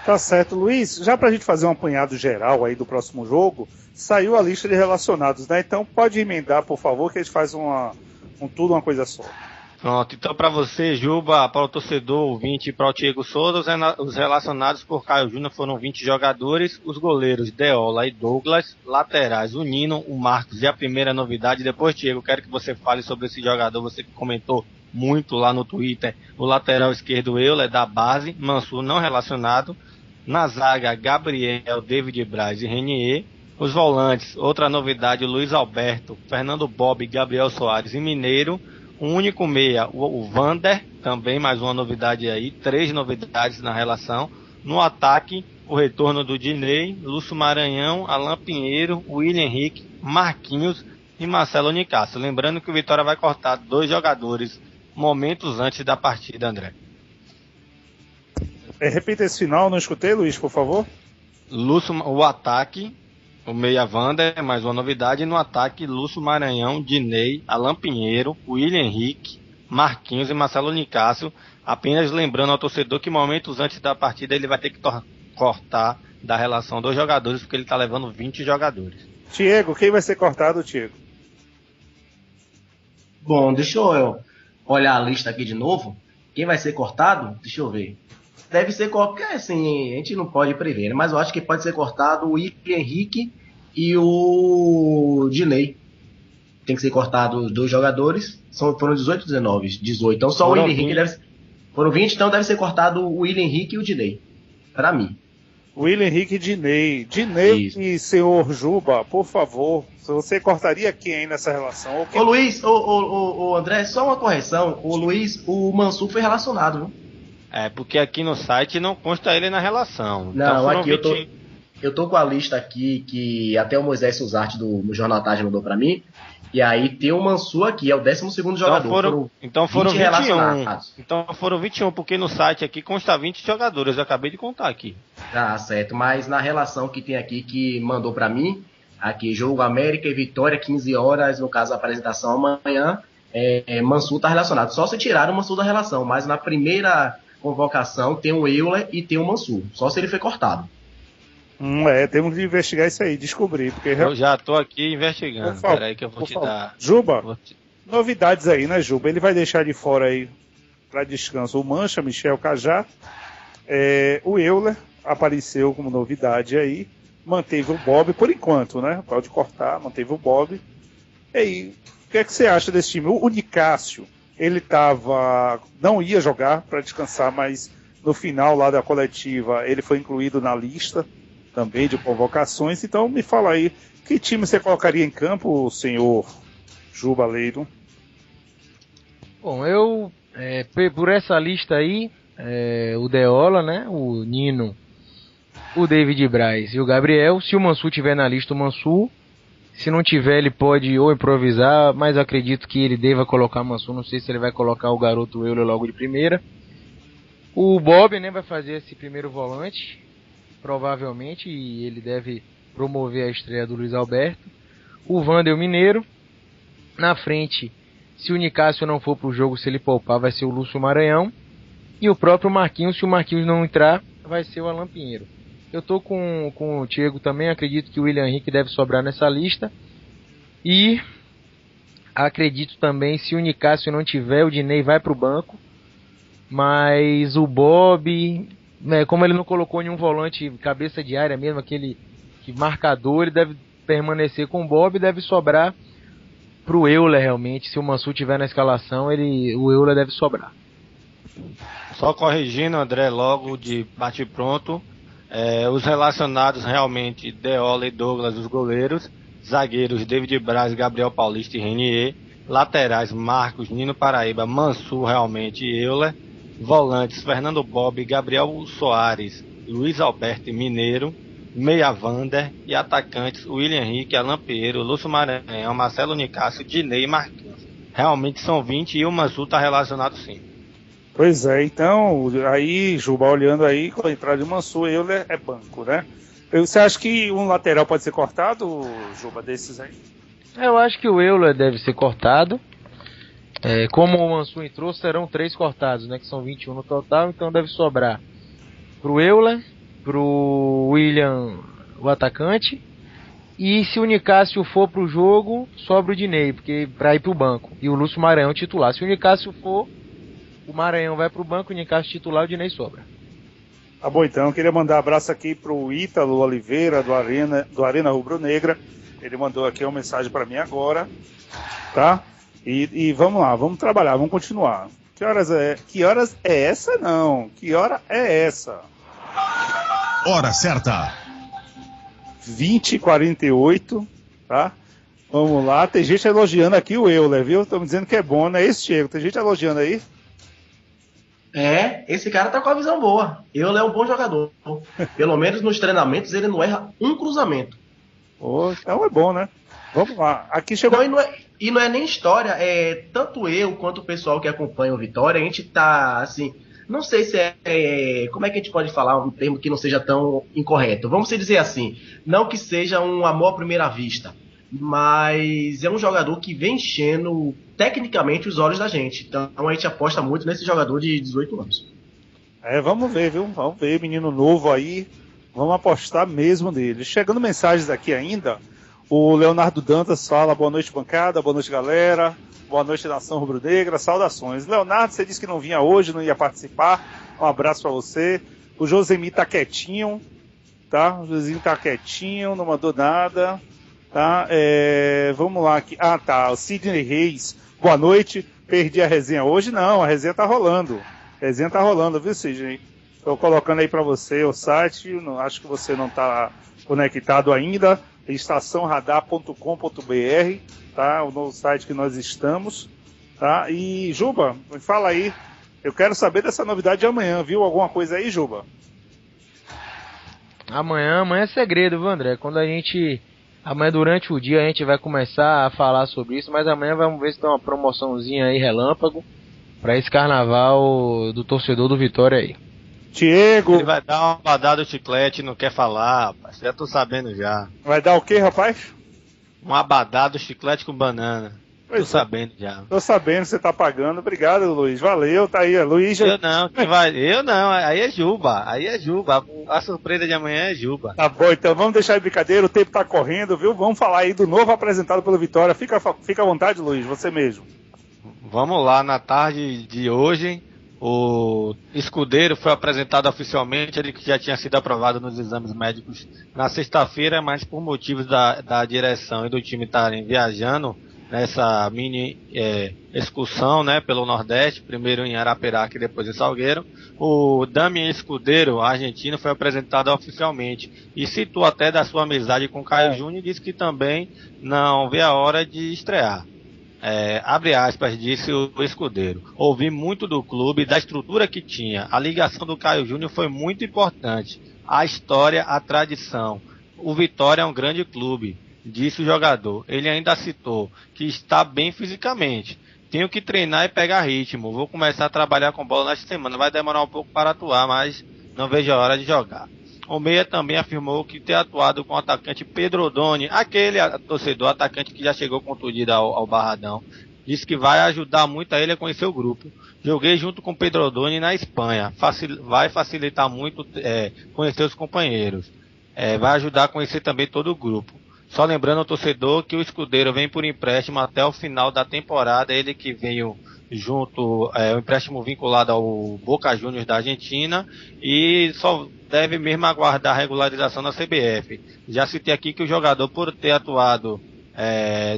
Tá certo, Luiz. Já pra gente fazer um apanhado geral aí do próximo jogo, saiu a lista de relacionados, né? Então pode emendar, por favor, que a gente faz tudo uma coisa só. Pronto, então para você, Juba, para o torcedor ouvinte e para o Diego Souza, os relacionados por Caio Júnior foram 20 jogadores, os goleiros Deola e Douglas, laterais o Nino, o Marcos e a primeira novidade. Depois, Diego, quero que você fale sobre esse jogador, você que comentou muito lá no Twitter, o lateral esquerdo Euler, da base, Mansur não relacionado, na zaga Gabriel, David Braz e Renier, os volantes, outra novidade, Luiz Alberto, Fernando Bob, Gabriel Soares e Mineiro, o único meia, o Vander, também mais uma novidade aí, 3 novidades na relação. No ataque, o retorno do Dinei, Lúcio Maranhão, Alan Pinheiro, William Henrique, Marquinhos e Marcelo Nicasso. Lembrando que o Vitória vai cortar 2 jogadores momentos antes da partida, André. Repita esse final, não escutei, Luiz, por favor. O ataque, o meia Vander, mais uma novidade. No ataque, Lúcio Maranhão, Dinei, Alan Pinheiro, William Henrique, Marquinhos e Marcelo Nicasso. Apenas lembrando ao torcedor que momentos antes da partida ele vai ter que cortar da relação dos jogadores, porque ele está levando 20 jogadores. Diego, quem vai ser cortado, Diego? Bom, deixa eu olhar a lista aqui de novo. Quem vai ser cortado? Deixa eu ver. Deve ser qualquer, assim, a gente não pode prever, né? Mas eu acho que pode ser cortado o William Henrique e o Dinei. tem que ser cortado 2 jogadores. Foram 18 ou 19? 18. Então só Foram o Willian Henrique 20. deve ser. Foram 20, então deve ser cortado o Willian Henrique e o Diney. Pra mim. Willian Henrique e Diney. Diney Isso. e senhor Juba, por favor, você cortaria quem aí nessa relação? Ô Luiz, ô André, só uma correção. O Luiz, o Mansur foi relacionado, viu? Porque aqui no site não consta ele na relação. Não, foram aqui eu tô com a lista aqui que até o Moisés Suzarte do Jornal à Tarde mandou pra mim. E aí tem o Mansur aqui, é o 12º jogador. Então foram 20 21. relacionados. Então foram 21, porque no site aqui consta 20 jogadores. Eu acabei de contar aqui. Ah, certo. Mas na relação que tem aqui, que mandou pra mim, aqui, jogo América e Vitória, 15 horas, no caso a apresentação amanhã, Mansur tá relacionado. Só se tiraram o Mansur da relação, mas na primeira convocação tem o Euler e tem o Mansur. Só se ele foi cortado. Temos de investigar isso aí, descobrir. Porque Eu já tô aqui investigando. Peraí que eu vou te dar. Juba, novidades aí, né, Juba? Ele vai deixar de fora aí para descanso o Mancha, Michel Cajá. O Euler apareceu como novidade aí. Manteve o Bob por enquanto, né? Pode cortar, manteve o Bob. E aí, o que é que você acha desse time? O Nicásio, ele não ia jogar para descansar, mas no final lá da coletiva ele foi incluído na lista também de convocações. Então me fala aí, que time você colocaria em campo, senhor Juba Leiro? Bom, eu por essa lista aí, o Deola, né, o Nino, o David Braz e o Gabriel. Se o Mansur tiver na lista, o Mansur. Se não tiver, ele pode ou improvisar, mas acredito que ele deva colocar o Mansur. Não sei se ele vai colocar o garoto Euler logo de primeira. O Bob, né, vai fazer esse primeiro volante, provavelmente, e ele deve promover a estreia do Luiz Alberto. O Wander Mineiro. Na frente, se o Nicásio não for pro jogo, se ele poupar, vai ser o Lúcio Maranhão. E o próprio Marquinhos, se o Marquinhos não entrar, vai ser o Alan Pinheiro. Eu tô com o Thiago também, acredito que o Willian Henrique deve sobrar nessa lista. E acredito também, se o Nicásio não tiver, o Diney vai pro banco. Mas o Bob, como ele não colocou nenhum volante cabeça de área mesmo, aquele marcador, ele deve permanecer com o Bob, deve sobrar pro Euler realmente. Se o Mansur tiver na escalação, o Euler deve sobrar. Só corrigindo, André, logo de bate-pronto, os relacionados realmente, Deola e Douglas, os goleiros, zagueiros, David Braz, Gabriel Paulista e Renier, laterais, Marcos, Nino Paraíba, Mansur realmente e Euler, volantes, Fernando Bob, Gabriel Soares, Luiz Alberto e Mineiro, meia Wander e atacantes, Willian Henrique, Alan Pinheiro, Lúcio Maranhão, Marcelo Nicásio, Diney e Marquinhos. Realmente são 20 e o Mansur está relacionado sim. Pois é, então, aí, Juba, olhando aí, com a entrada de Mansur, Euler é banco, né? Você acha que um lateral pode ser cortado, Juba, desses aí? Eu acho que o Euler deve ser cortado. Como o Mansur entrou, serão 3 cortados, né? Que são 21 no total, então deve sobrar pro Euler, pro Willian, o atacante. E se o Nicásio for pro jogo, sobra o Diney, porque pra ir pro banco. E o Lúcio Maranhão titular. Se o Nicásio for, o Maranhão vai pro banco, o Nicásio titular, o Diney sobra. Tá bom, então, eu queria mandar um abraço aqui pro Ítalo Oliveira, do Arena Rubro Negra. Ele mandou aqui uma mensagem para mim agora, tá? E vamos lá, vamos trabalhar, vamos continuar. Que horas é essa, não? Que hora é essa? Hora certa. 20h48, tá? Vamos lá, tem gente elogiando aqui o Euler, viu? Estamos dizendo que é bom, né? Esse Diego, tem gente elogiando aí? Esse cara tá com a visão boa. Euler é um bom jogador. Pelo menos nos treinamentos ele não erra um cruzamento. Então é bom, né? Vamos lá. Aqui chegou. E não é nem história, tanto eu quanto o pessoal que acompanha o Vitória, a gente tá assim. Não sei se como é que a gente pode falar um termo que não seja tão incorreto. Vamos dizer assim, não que seja um amor à primeira vista, mas é um jogador que vem enchendo tecnicamente os olhos da gente. Então a gente aposta muito nesse jogador de 18 anos. Vamos ver, viu? Vamos ver, menino novo aí. Vamos apostar mesmo nele. Chegando mensagens aqui ainda, o Leonardo Dantas fala: boa noite, bancada, boa noite, galera. Boa noite, nação rubro-negra, saudações. Leonardo, você disse que não vinha hoje, não ia participar. Um abraço para você. O Josemi tá quietinho, tá? O Josinho tá quietinho, não mandou nada. Tá? Vamos lá aqui. Ah, tá. O Sidney Reis. Boa noite. Perdi a resenha hoje? Não, a resenha tá rolando. Viu, Sidney? Estou colocando aí para você o site. Acho que você não está conectado ainda. estaçãoradar.com.br, tá? O novo site que nós estamos. Tá? E, Juba, me fala aí. Eu quero saber dessa novidade de amanhã. Viu alguma coisa aí, Juba? Amanhã é segredo, viu, André? Amanhã durante o dia a gente vai começar a falar sobre isso, mas amanhã vamos ver se tem uma promoçãozinha aí, relâmpago, pra esse carnaval do torcedor do Vitória aí. Diego! Ele vai dar uma badada do chiclete, não quer falar, rapaz. Já tô sabendo já. Vai dar o quê, rapaz? Um abadado chiclete com banana. Tô sabendo já. Tô sabendo, você tá pagando. Obrigado, Luiz. Valeu, tá aí. Luiz já... Eu não, aí é Juba. A surpresa de amanhã é Juba. Tá bom, então vamos deixar de brincadeira, o tempo tá correndo, viu? Vamos falar aí do novo apresentado pelo Vitória. Fica à vontade, Luiz, você mesmo. Vamos lá, na tarde de hoje, o Escudeiro foi apresentado oficialmente, ele que já tinha sido aprovado nos exames médicos na sexta-feira, mas por motivos da direção e do time estarem viajando nessa mini excursão, né, pelo Nordeste, primeiro em Arapiraca e depois em Salgueiro, o Damien Escudeiro, argentino, foi apresentado oficialmente e citou até da sua amizade com Caio Júnior e disse que também não vê a hora de estrear. Abre aspas, disse o Escudeiro. Ouvi muito do clube, da estrutura que tinha. A ligação do Caio Júnior foi muito importante. A história, a tradição. O Vitória é um grande clube, disse o jogador. Ele ainda citou que está bem fisicamente. Tenho que treinar e pegar ritmo. Vou começar a trabalhar com bola nesta semana. Vai demorar um pouco para atuar, mas não vejo a hora de jogar. O Meia também afirmou que ter atuado com o atacante Pedro Odoni, aquele torcedor atacante que já chegou contundido ao Barradão, disse que vai ajudar muito a ele a conhecer o grupo. Joguei junto com Pedro Odoni na Espanha, vai facilitar muito conhecer os companheiros, vai ajudar a conhecer também todo o grupo. Só lembrando ao torcedor que o Escudeiro vem por empréstimo até o final da temporada, ele que veio junto, o empréstimo vinculado ao Boca Juniors da Argentina, e só deve mesmo aguardar a regularização na CBF. Já citei aqui que o jogador, por ter atuado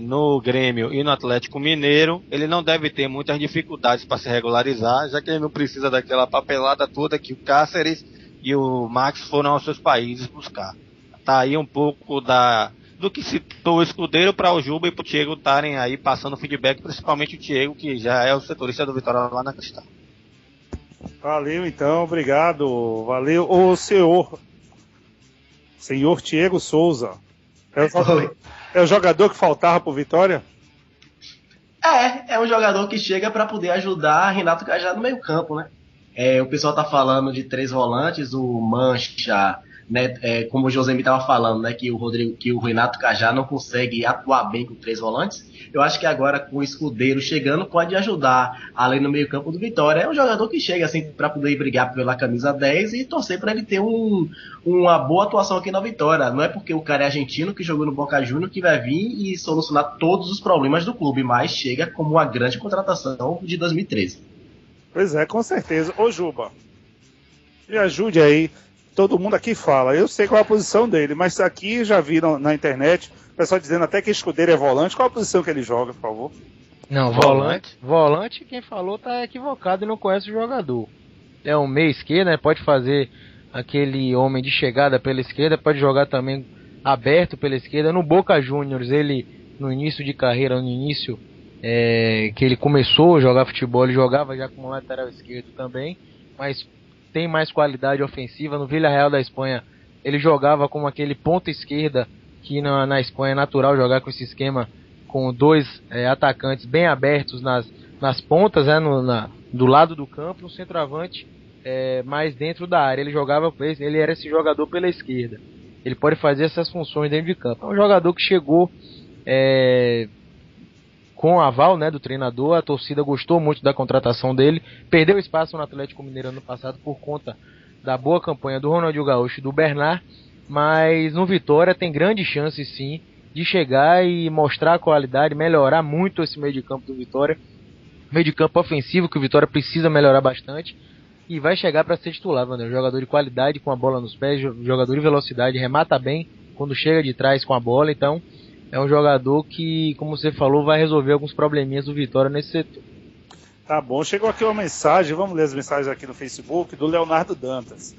no Grêmio e no Atlético Mineiro, ele não deve ter muitas dificuldades para se regularizar, já que ele não precisa daquela papelada toda que o Cáceres e o Max foram aos seus países buscar. Tá aí um pouco do que citou o Escudeiro para o Juba e para o Diego estarem aí passando feedback, principalmente o Diego, que já é o setorista do Vitória lá na Cristal. Valeu então, obrigado. Valeu. O senhor Diego Souza. É o jogador que faltava pro Vitória? É um jogador que chega para poder ajudar Renato Cajá no meio campo, né? O pessoal tá falando de 3 volantes, o Mancha, né, como o José me estava falando, né, que o Renato Cajá não consegue atuar bem com 3 volantes. Eu acho que agora com o Escudeiro chegando pode ajudar além no meio campo do Vitória. É um jogador que chega assim para poder brigar pela camisa 10 e torcer para ele ter uma boa atuação aqui na Vitória. Não é porque o cara é argentino que jogou no Boca Juniors que vai vir e solucionar todos os problemas do clube, mas chega como uma grande contratação de 2013. Pois é, com certeza. Ô Juba, me ajude aí. Todo mundo aqui fala, eu sei qual é a posição dele, mas aqui já viram na internet o pessoal dizendo até que Escudeiro é volante. Qual a posição que ele joga, por favor? Não, volante quem falou tá equivocado e não conhece o jogador. É um meia esquerda, né? Pode fazer aquele homem de chegada pela esquerda, pode jogar também aberto pela esquerda. No Boca Juniors, ele no início de carreira, que ele começou a jogar futebol, ele jogava já como lateral esquerdo também, mas tem mais qualidade ofensiva. No Villarreal da Espanha ele jogava como aquele ponta esquerda, que na Espanha é natural jogar com esse esquema, com 2 atacantes bem abertos nas pontas, né, do lado do campo, um centroavante mais dentro da área. Ele era esse jogador pela esquerda, ele pode fazer essas funções dentro de campo. É um jogador que chegou com o aval, né, do treinador. A torcida gostou muito da contratação dele, perdeu espaço no Atlético Mineiro ano passado por conta da boa campanha do Ronaldinho Gaúcho e do Bernard, mas no Vitória tem grande chance sim de chegar e mostrar a qualidade, melhorar muito esse meio de campo do Vitória, meio de campo ofensivo que o Vitória precisa melhorar bastante, e vai chegar para ser titular, Wander. Jogador de qualidade com a bola nos pés, jogador de velocidade, remata bem quando chega de trás com a bola. Então é um jogador que, como você falou, vai resolver alguns probleminhas do Vitória nesse setor. Tá bom, chegou aqui uma mensagem, vamos ler as mensagens aqui no Facebook, do Leonardo Dantas.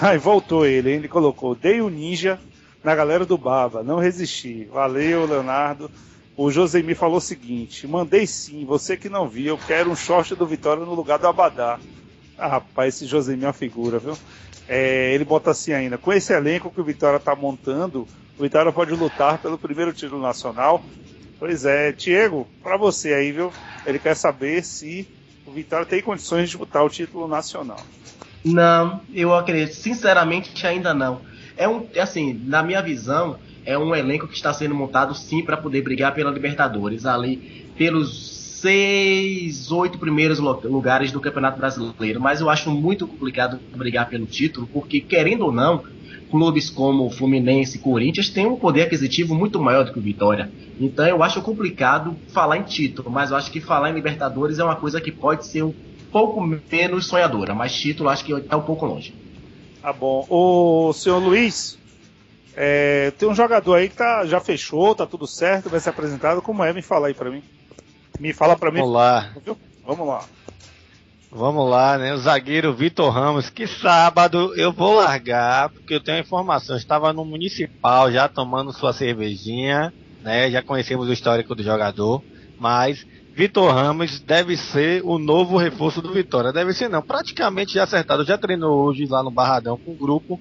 Ai, voltou ele, hein? Ele colocou, dei o ninja na galera do Baba, não resisti. Valeu, Leonardo. O Josemir falou o seguinte, mandei sim, você que não viu, eu quero um short do Vitória no lugar do Abadá. Ah, rapaz, esse Josemir é uma figura, viu? Ele bota assim ainda, com esse elenco que o Vitória tá montando, o Vitória pode lutar pelo primeiro título nacional. Pois é, Diego, pra você aí, viu? Ele quer saber se o Vitória tem condições de disputar o título nacional. Não, eu acredito, sinceramente ainda não. Assim, na minha visão, é um elenco que está sendo montado sim para poder brigar pela Libertadores, ali pelos 6, 8 primeiros lugares do Campeonato Brasileiro. Mas eu acho muito complicado brigar pelo título, porque querendo ou não, clubes como Fluminense e Corinthians têm um poder aquisitivo muito maior do que o Vitória. Então eu acho complicado falar em título, mas eu acho que falar em Libertadores é uma coisa que pode ser um pouco menos sonhadora, mas título acho que está um pouco longe. Tá bom. O senhor Luiz, tem um jogador aí que já fechou, tá tudo certo, vai ser apresentado. Como é? Me fala aí pra mim. Me fala pra mim. Vamos lá. Vamos lá. Vamos lá, né? O zagueiro Vitor Ramos, que sábado eu vou largar, porque eu tenho a informação, eu estava no Municipal já tomando sua cervejinha, né? Já conhecemos o histórico do jogador, mas Vitor Ramos deve ser o novo reforço do Vitória. Deve ser não, praticamente já acertado, já treinou hoje lá no Barradão com o grupo,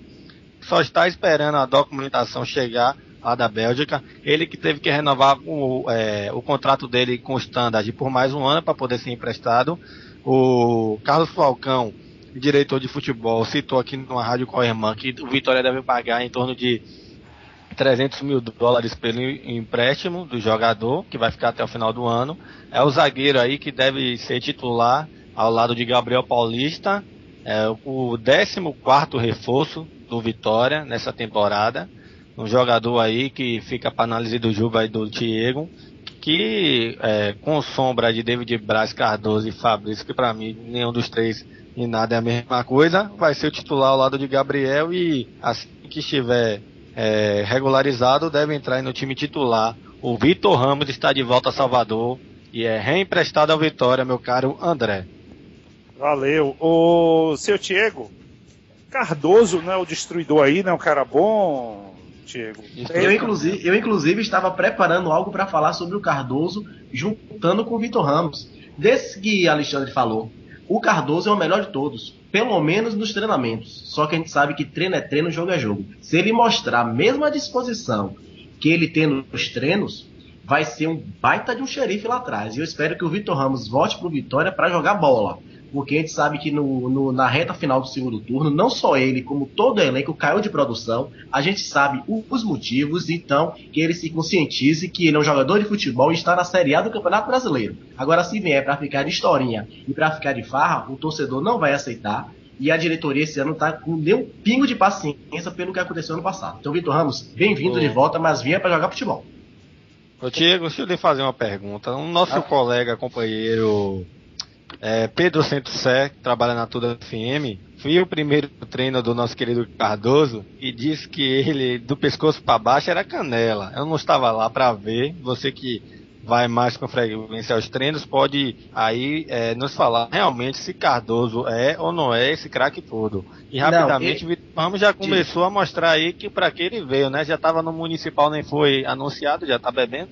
só está esperando a documentação chegar lá da Bélgica. Ele que teve que renovar o contrato dele com o Standard por mais um ano para poder ser emprestado. O Carlos Falcão, diretor de futebol, citou aqui numa rádio com a irmã que o Vitória deve pagar em torno de $300 mil pelo empréstimo do jogador, que vai ficar até o final do ano. É o zagueiro aí que deve ser titular ao lado de Gabriel Paulista, o 14º reforço do Vitória nessa temporada. Um jogador aí que fica para análise do Juba e do Diego, que com sombra de David Braz, Cardoso e Fabrício, que para mim nenhum dos três e nada é a mesma coisa, vai ser o titular ao lado de Gabriel e assim que estiver regularizado deve entrar no time titular. O Vitor Ramos está de volta a Salvador e é reemprestado ao Vitória, meu caro André. Valeu. O seu Diego, Cardoso, né, o destruidor aí, né, um cara bom, Diego. Eu inclusive estava preparando algo para falar sobre o Cardoso juntando com o Vitor Ramos. Desse que Alexandre falou, o Cardoso é o melhor de todos, pelo menos nos treinamentos. Só que a gente sabe que treino é treino, jogo é jogo. Se ele mostrar a mesma disposição que ele tem nos treinos, vai ser um baita de um xerife lá atrás. E eu espero que o Vitor Ramos volte pro Vitória para jogar bola. Porque a gente sabe que na reta final do segundo turno, não só ele, como todo o elenco caiu de produção. A gente sabe os motivos, então que ele se conscientize que ele é um jogador de futebol e está na Série A do Campeonato Brasileiro. Agora, se vier para ficar de historinha e para ficar de farra, o torcedor não vai aceitar. E a diretoria esse ano está com nem um pingo de paciência pelo que aconteceu no passado. Então, Vitor Ramos, bem-vindo de volta, mas vinha para jogar futebol. Ô Diego, deixa eu lhe fazer uma pergunta. O nosso colega, companheiro Pedro Centro-Sé, que trabalha na Tuda FM, foi o primeiro treino do nosso querido Cardoso e disse que ele, do pescoço para baixo, era canela. Eu não estava lá para ver. Você que vai mais com frequência aos treinos, pode aí nos falar realmente se Cardoso é ou não é esse craque todo. E rapidamente o Vitor Ramos já começou a mostrar aí que para que ele veio, né? Já estava no Municipal, nem foi anunciado, já está bebendo.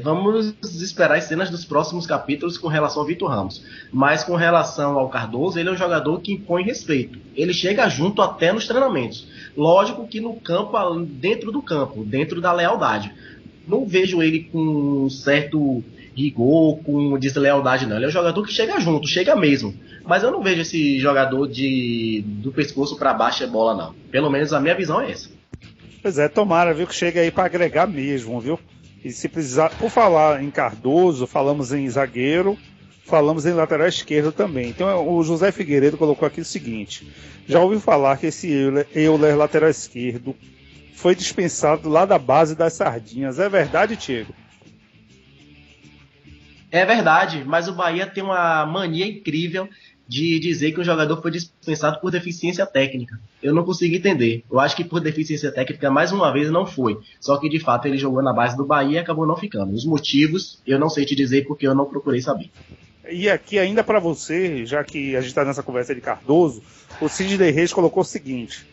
Vamos esperar as cenas dos próximos capítulos com relação ao Vitor Ramos. Mas com relação ao Cardoso, ele é um jogador que impõe respeito. Ele chega junto até nos treinamentos. Lógico que no campo, dentro do campo, dentro da lealdade. Não vejo ele com certo rigor, com deslealdade não. Ele é um jogador que chega junto, chega mesmo. Mas eu não vejo esse jogador do pescoço para baixo é bola não. Pelo menos a minha visão é essa. Pois é, tomara, viu, que chega aí para agregar mesmo, viu? E se precisar, por falar em Cardoso, falamos em zagueiro, falamos em lateral esquerdo também. Então o José Figueiredo colocou aqui o seguinte: já ouviu falar que esse Euler lateral esquerdo foi dispensado lá da base das Sardinhas. É verdade, Diego? É verdade, mas o Bahia tem uma mania incrível de dizer que o jogador foi dispensado por deficiência técnica. Eu não consegui entender. Eu acho que por deficiência técnica, mais uma vez, não foi. Só que, de fato, ele jogou na base do Bahia e acabou não ficando. Os motivos, eu não sei te dizer porque eu não procurei saber. E aqui, ainda para você, já que a gente está nessa conversa de Cardoso, o Sidney Reis colocou o seguinte: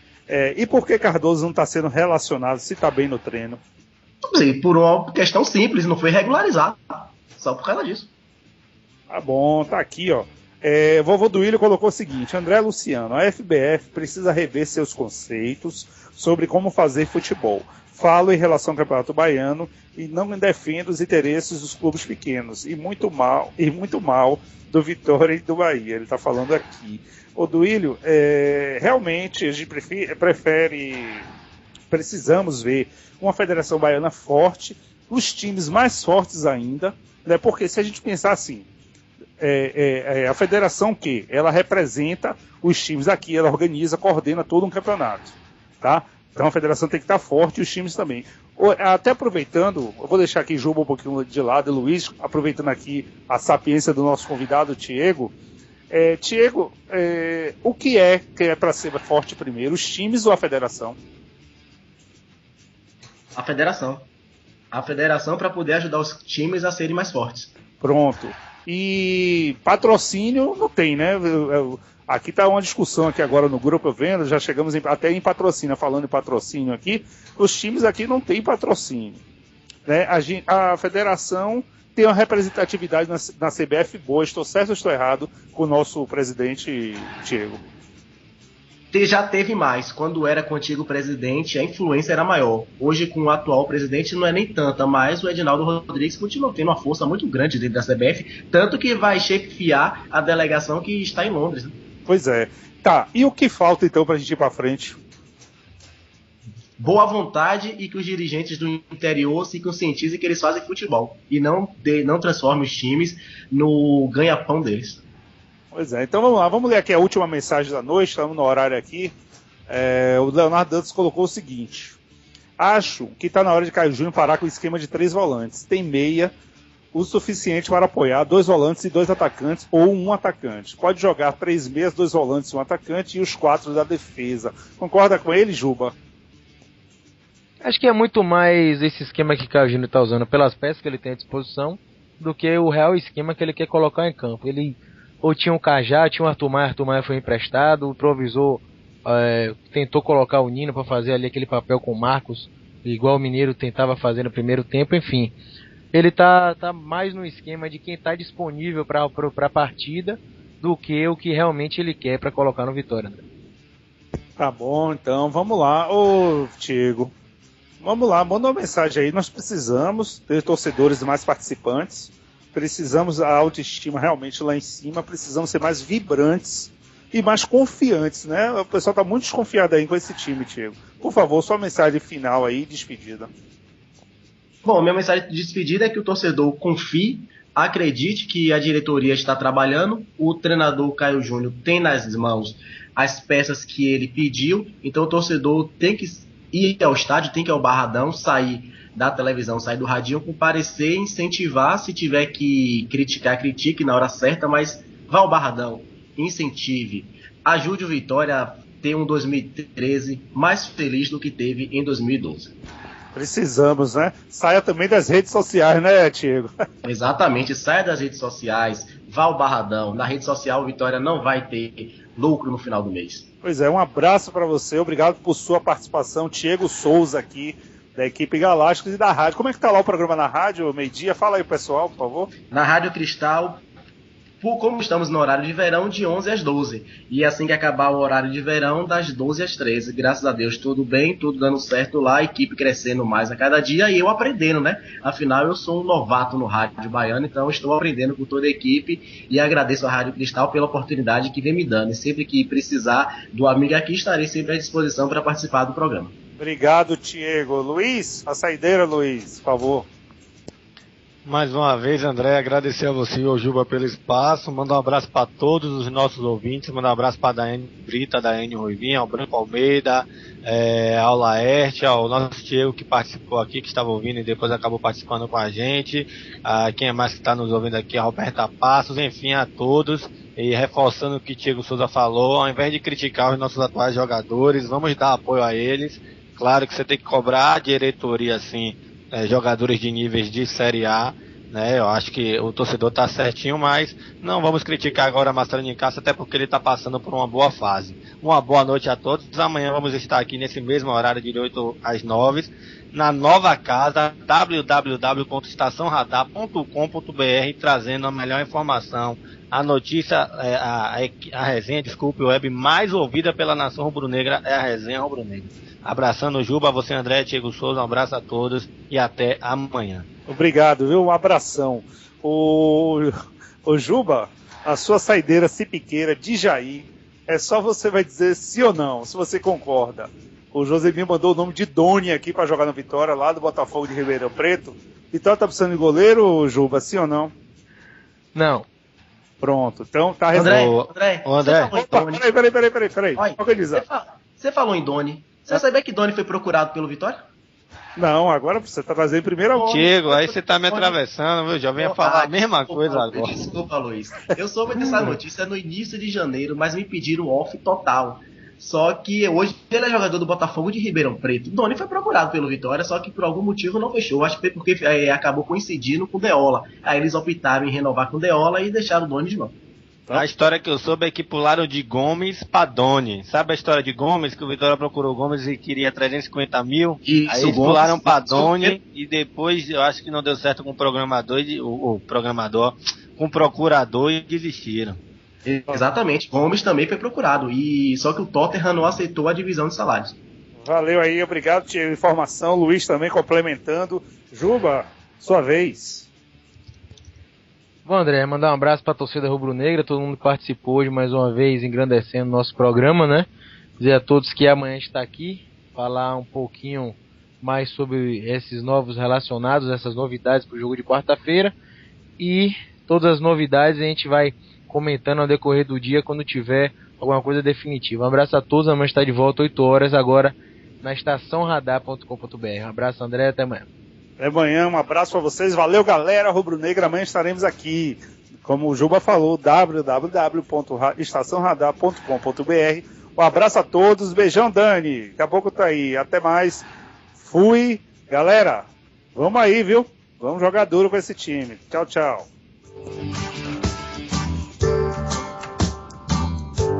e por que Cardoso não está sendo relacionado se está bem no treino? Sim, por uma questão simples, não foi regularizado. Só por causa disso. Tá bom, tá aqui, ó. Vovô do Willian colocou o seguinte: André Luciano, a FBF precisa rever seus conceitos sobre como fazer futebol. Falo em relação ao Campeonato Baiano e não defendo os interesses dos clubes pequenos. E muito mal do Vitória e do Bahia. Ele está falando aqui. Ô Duílio, realmente a gente precisamos ver uma Federação Baiana forte, os times mais fortes ainda, né? Porque se a gente pensar assim, a federação ela representa os times aqui, ela organiza, coordena todo um campeonato, tá? Então a federação tem que estar forte e os times também. Até aproveitando, eu vou deixar aqui Juba um pouquinho de lado, e Luiz, aproveitando aqui a sapiência do nosso convidado, Tiago. Tiago, o que é para ser forte primeiro, os times ou a federação? A federação. A federação para poder ajudar os times a serem mais fortes. Pronto. E patrocínio não tem, né? Aqui está uma discussão aqui agora no grupo, eu vendo, já chegamos até em patrocínio, falando em patrocínio aqui, os times aqui não têm patrocínio, né? A federação tem uma representatividade na CBF boa, estou certo ou estou errado com o nosso presidente Diego? Já teve mais, quando era com o antigo presidente a influência era maior, hoje com o atual presidente não é nem tanta, mas o Edinaldo Rodrigues continua tendo uma força muito grande dentro da CBF, tanto que vai chefiar a delegação que está em Londres, né? Pois é. Tá, e o que falta então pra gente ir pra frente? Boa vontade e que os dirigentes do interior se conscientizem que eles fazem futebol e não transformem os times no ganha-pão deles. Pois é, então vamos lá, vamos ler aqui a última mensagem da noite, estamos no horário aqui. O Leonardo Dantas colocou o seguinte: acho que está na hora de Caio Júnior parar com o esquema de 3 volantes. Tem meia o suficiente para apoiar 2 volantes e 2 atacantes ou um atacante. Pode jogar 3 meias, 2 volantes e um atacante e os 4 da defesa. Concorda com ele, Juba? Acho que é muito mais esse esquema que o Caio Júnior está usando pelas peças que ele tem à disposição do que o real esquema que ele quer colocar em campo. Ele ou tinha o Cajá, tinha o Arthur Maia foi emprestado, o provisor tentou colocar o Nino para fazer ali aquele papel com o Marcos, igual o Mineiro tentava fazer no primeiro tempo, enfim. Ele tá mais no esquema de quem está disponível para a partida do que o que realmente ele quer para colocar no Vitória, André. Tá bom, então vamos lá, ô Tiago. Vamos lá, manda uma mensagem aí. Nós precisamos ter torcedores mais participantes, precisamos a autoestima realmente lá em cima, precisamos ser mais vibrantes e mais confiantes, né? O pessoal está muito desconfiado aí com esse time, Tiago. Por favor, sua mensagem final aí, despedida. Bom, minha mensagem de despedida é que o torcedor confie, acredite que a diretoria está trabalhando, o treinador Caio Júnior tem nas mãos as peças que ele pediu, então o torcedor tem que ir ao estádio, tem que ir ao Barradão, sair da televisão, sair do radinho, comparecer, incentivar, se tiver que criticar, critique na hora certa, mas vá ao Barradão, incentive, ajude o Vitória a ter um 2013 mais feliz do que teve em 2012. Precisamos, né? Saia também das redes sociais, né, Tiago? Exatamente, saia das redes sociais, vá ao Barradão. Na rede social, o Vitória não vai ter lucro no final do mês. Pois é, um abraço para você, obrigado por sua participação, Tiago Souza aqui, da equipe Galácticos e da rádio. Como é que tá lá o programa na rádio, meio-dia? Fala aí, pessoal, por favor. Na Rádio Cristal, como estamos no horário de verão, de 11 às 12. E assim que acabar o horário de verão, das 12 às 13. Graças a Deus, tudo bem, tudo dando certo lá, a equipe crescendo mais a cada dia e eu aprendendo, né? Afinal, eu sou um novato no rádio baiano, então estou aprendendo com toda a equipe e agradeço a Rádio Cristal pela oportunidade que vem me dando. E sempre que precisar do amigo aqui, estarei sempre à disposição para participar do programa. Obrigado, Tiago. Luiz, a saideira, Luiz, por favor. Mais uma vez, André, agradecer a você e ao Juba pelo espaço, mandar um abraço para todos os nossos ouvintes, mandar um abraço para a Daiane Brita, a Daiane Ruivinha, ao Branco Almeida, ao Laerte, ao nosso Tiago que participou aqui, que estava ouvindo e depois acabou participando com a gente, quem é mais que está nos ouvindo aqui, a Roberta Passos, enfim, a todos, E reforçando o que Thiago Souza falou, ao invés de criticar os nossos atuais jogadores, vamos dar apoio a eles. Claro que você tem que cobrar a diretoria, assim, jogadores de níveis de Série A, né? Eu acho que o torcedor tá certinho, mas não vamos criticar agora Marcelo Nicasso, até porque ele tá passando por uma boa fase. Uma boa noite a todos. Amanhã vamos estar aqui nesse mesmo horário de 8 às 9, na nova casa, www.estaçãoradar.com.br, trazendo a melhor informação, a notícia, a resenha, desculpe, web mais ouvida pela nação rubro-negra é a Resenha Rubro-Negra. Abraçando o Juba, você André, Thiago Souza, um abraço a todos e até amanhã. Obrigado, viu? Um abração. O Juba, a sua saideira cipiqueira de Jair, é só você vai dizer sim ou não, se você concorda. O Josemir mandou o nome de Doni aqui para jogar no Vitória, lá do Botafogo de Ribeirão Preto. Vitória tá precisando de goleiro, Juba, sim ou não? Não. Pronto, então tá resolvido. André. Peraí. Organizar. Você falou em Doni. Você sabia que Doni foi procurado pelo Vitória? Não, agora você tá trazendo em primeira mão. Diego, aí você tá me atravessando, viu? Já venho falar a mesma coisa agora. Desculpa, Luiz. Eu soube dessa notícia no início de janeiro, mas me pediram off total. Só que hoje ele é jogador do Botafogo de Ribeirão Preto. Doni foi procurado pelo Vitória, só que por algum motivo não fechou. Acho que foi porque acabou coincidindo com o Deola. Aí eles optaram em renovar com o Deola e deixaram o Doni de mão. A história que eu soube é que pularam de Gomes pra Doni. Sabe a história de Gomes? Que o Vitória procurou Gomes e queria 350 mil. Aí eles pularam pra Doni e depois eu acho que não deu certo com o programador, com o procurador e desistiram. Exatamente, Gomes também foi procurado, só que o Tottenham não aceitou a divisão de salários. Valeu aí, obrigado pela informação. Luiz também complementando. Juba, sua vez. Bom, André, mandar um abraço para a torcida rubro-negra, todo mundo que participou hoje mais uma vez, engrandecendo o nosso programa, né? Dizer a todos que amanhã a gente está aqui, falar um pouquinho mais sobre esses novos relacionados, essas novidades para o jogo de quarta-feira, e todas as novidades a gente vai comentando ao decorrer do dia quando tiver alguma coisa definitiva. Um abraço a todos, amanhã está de volta 8 horas agora na estaçãoradar.com.br. Um abraço, André, até amanhã. Até amanhã, um abraço para vocês, valeu galera rubro-negra, amanhã estaremos aqui, como o Juba falou, www.estaçãoradar.com.br. Um abraço a todos, beijão Dani, daqui a pouco tá aí, até mais, fui, galera, vamos aí, viu? Vamos jogar duro com esse time, tchau, tchau.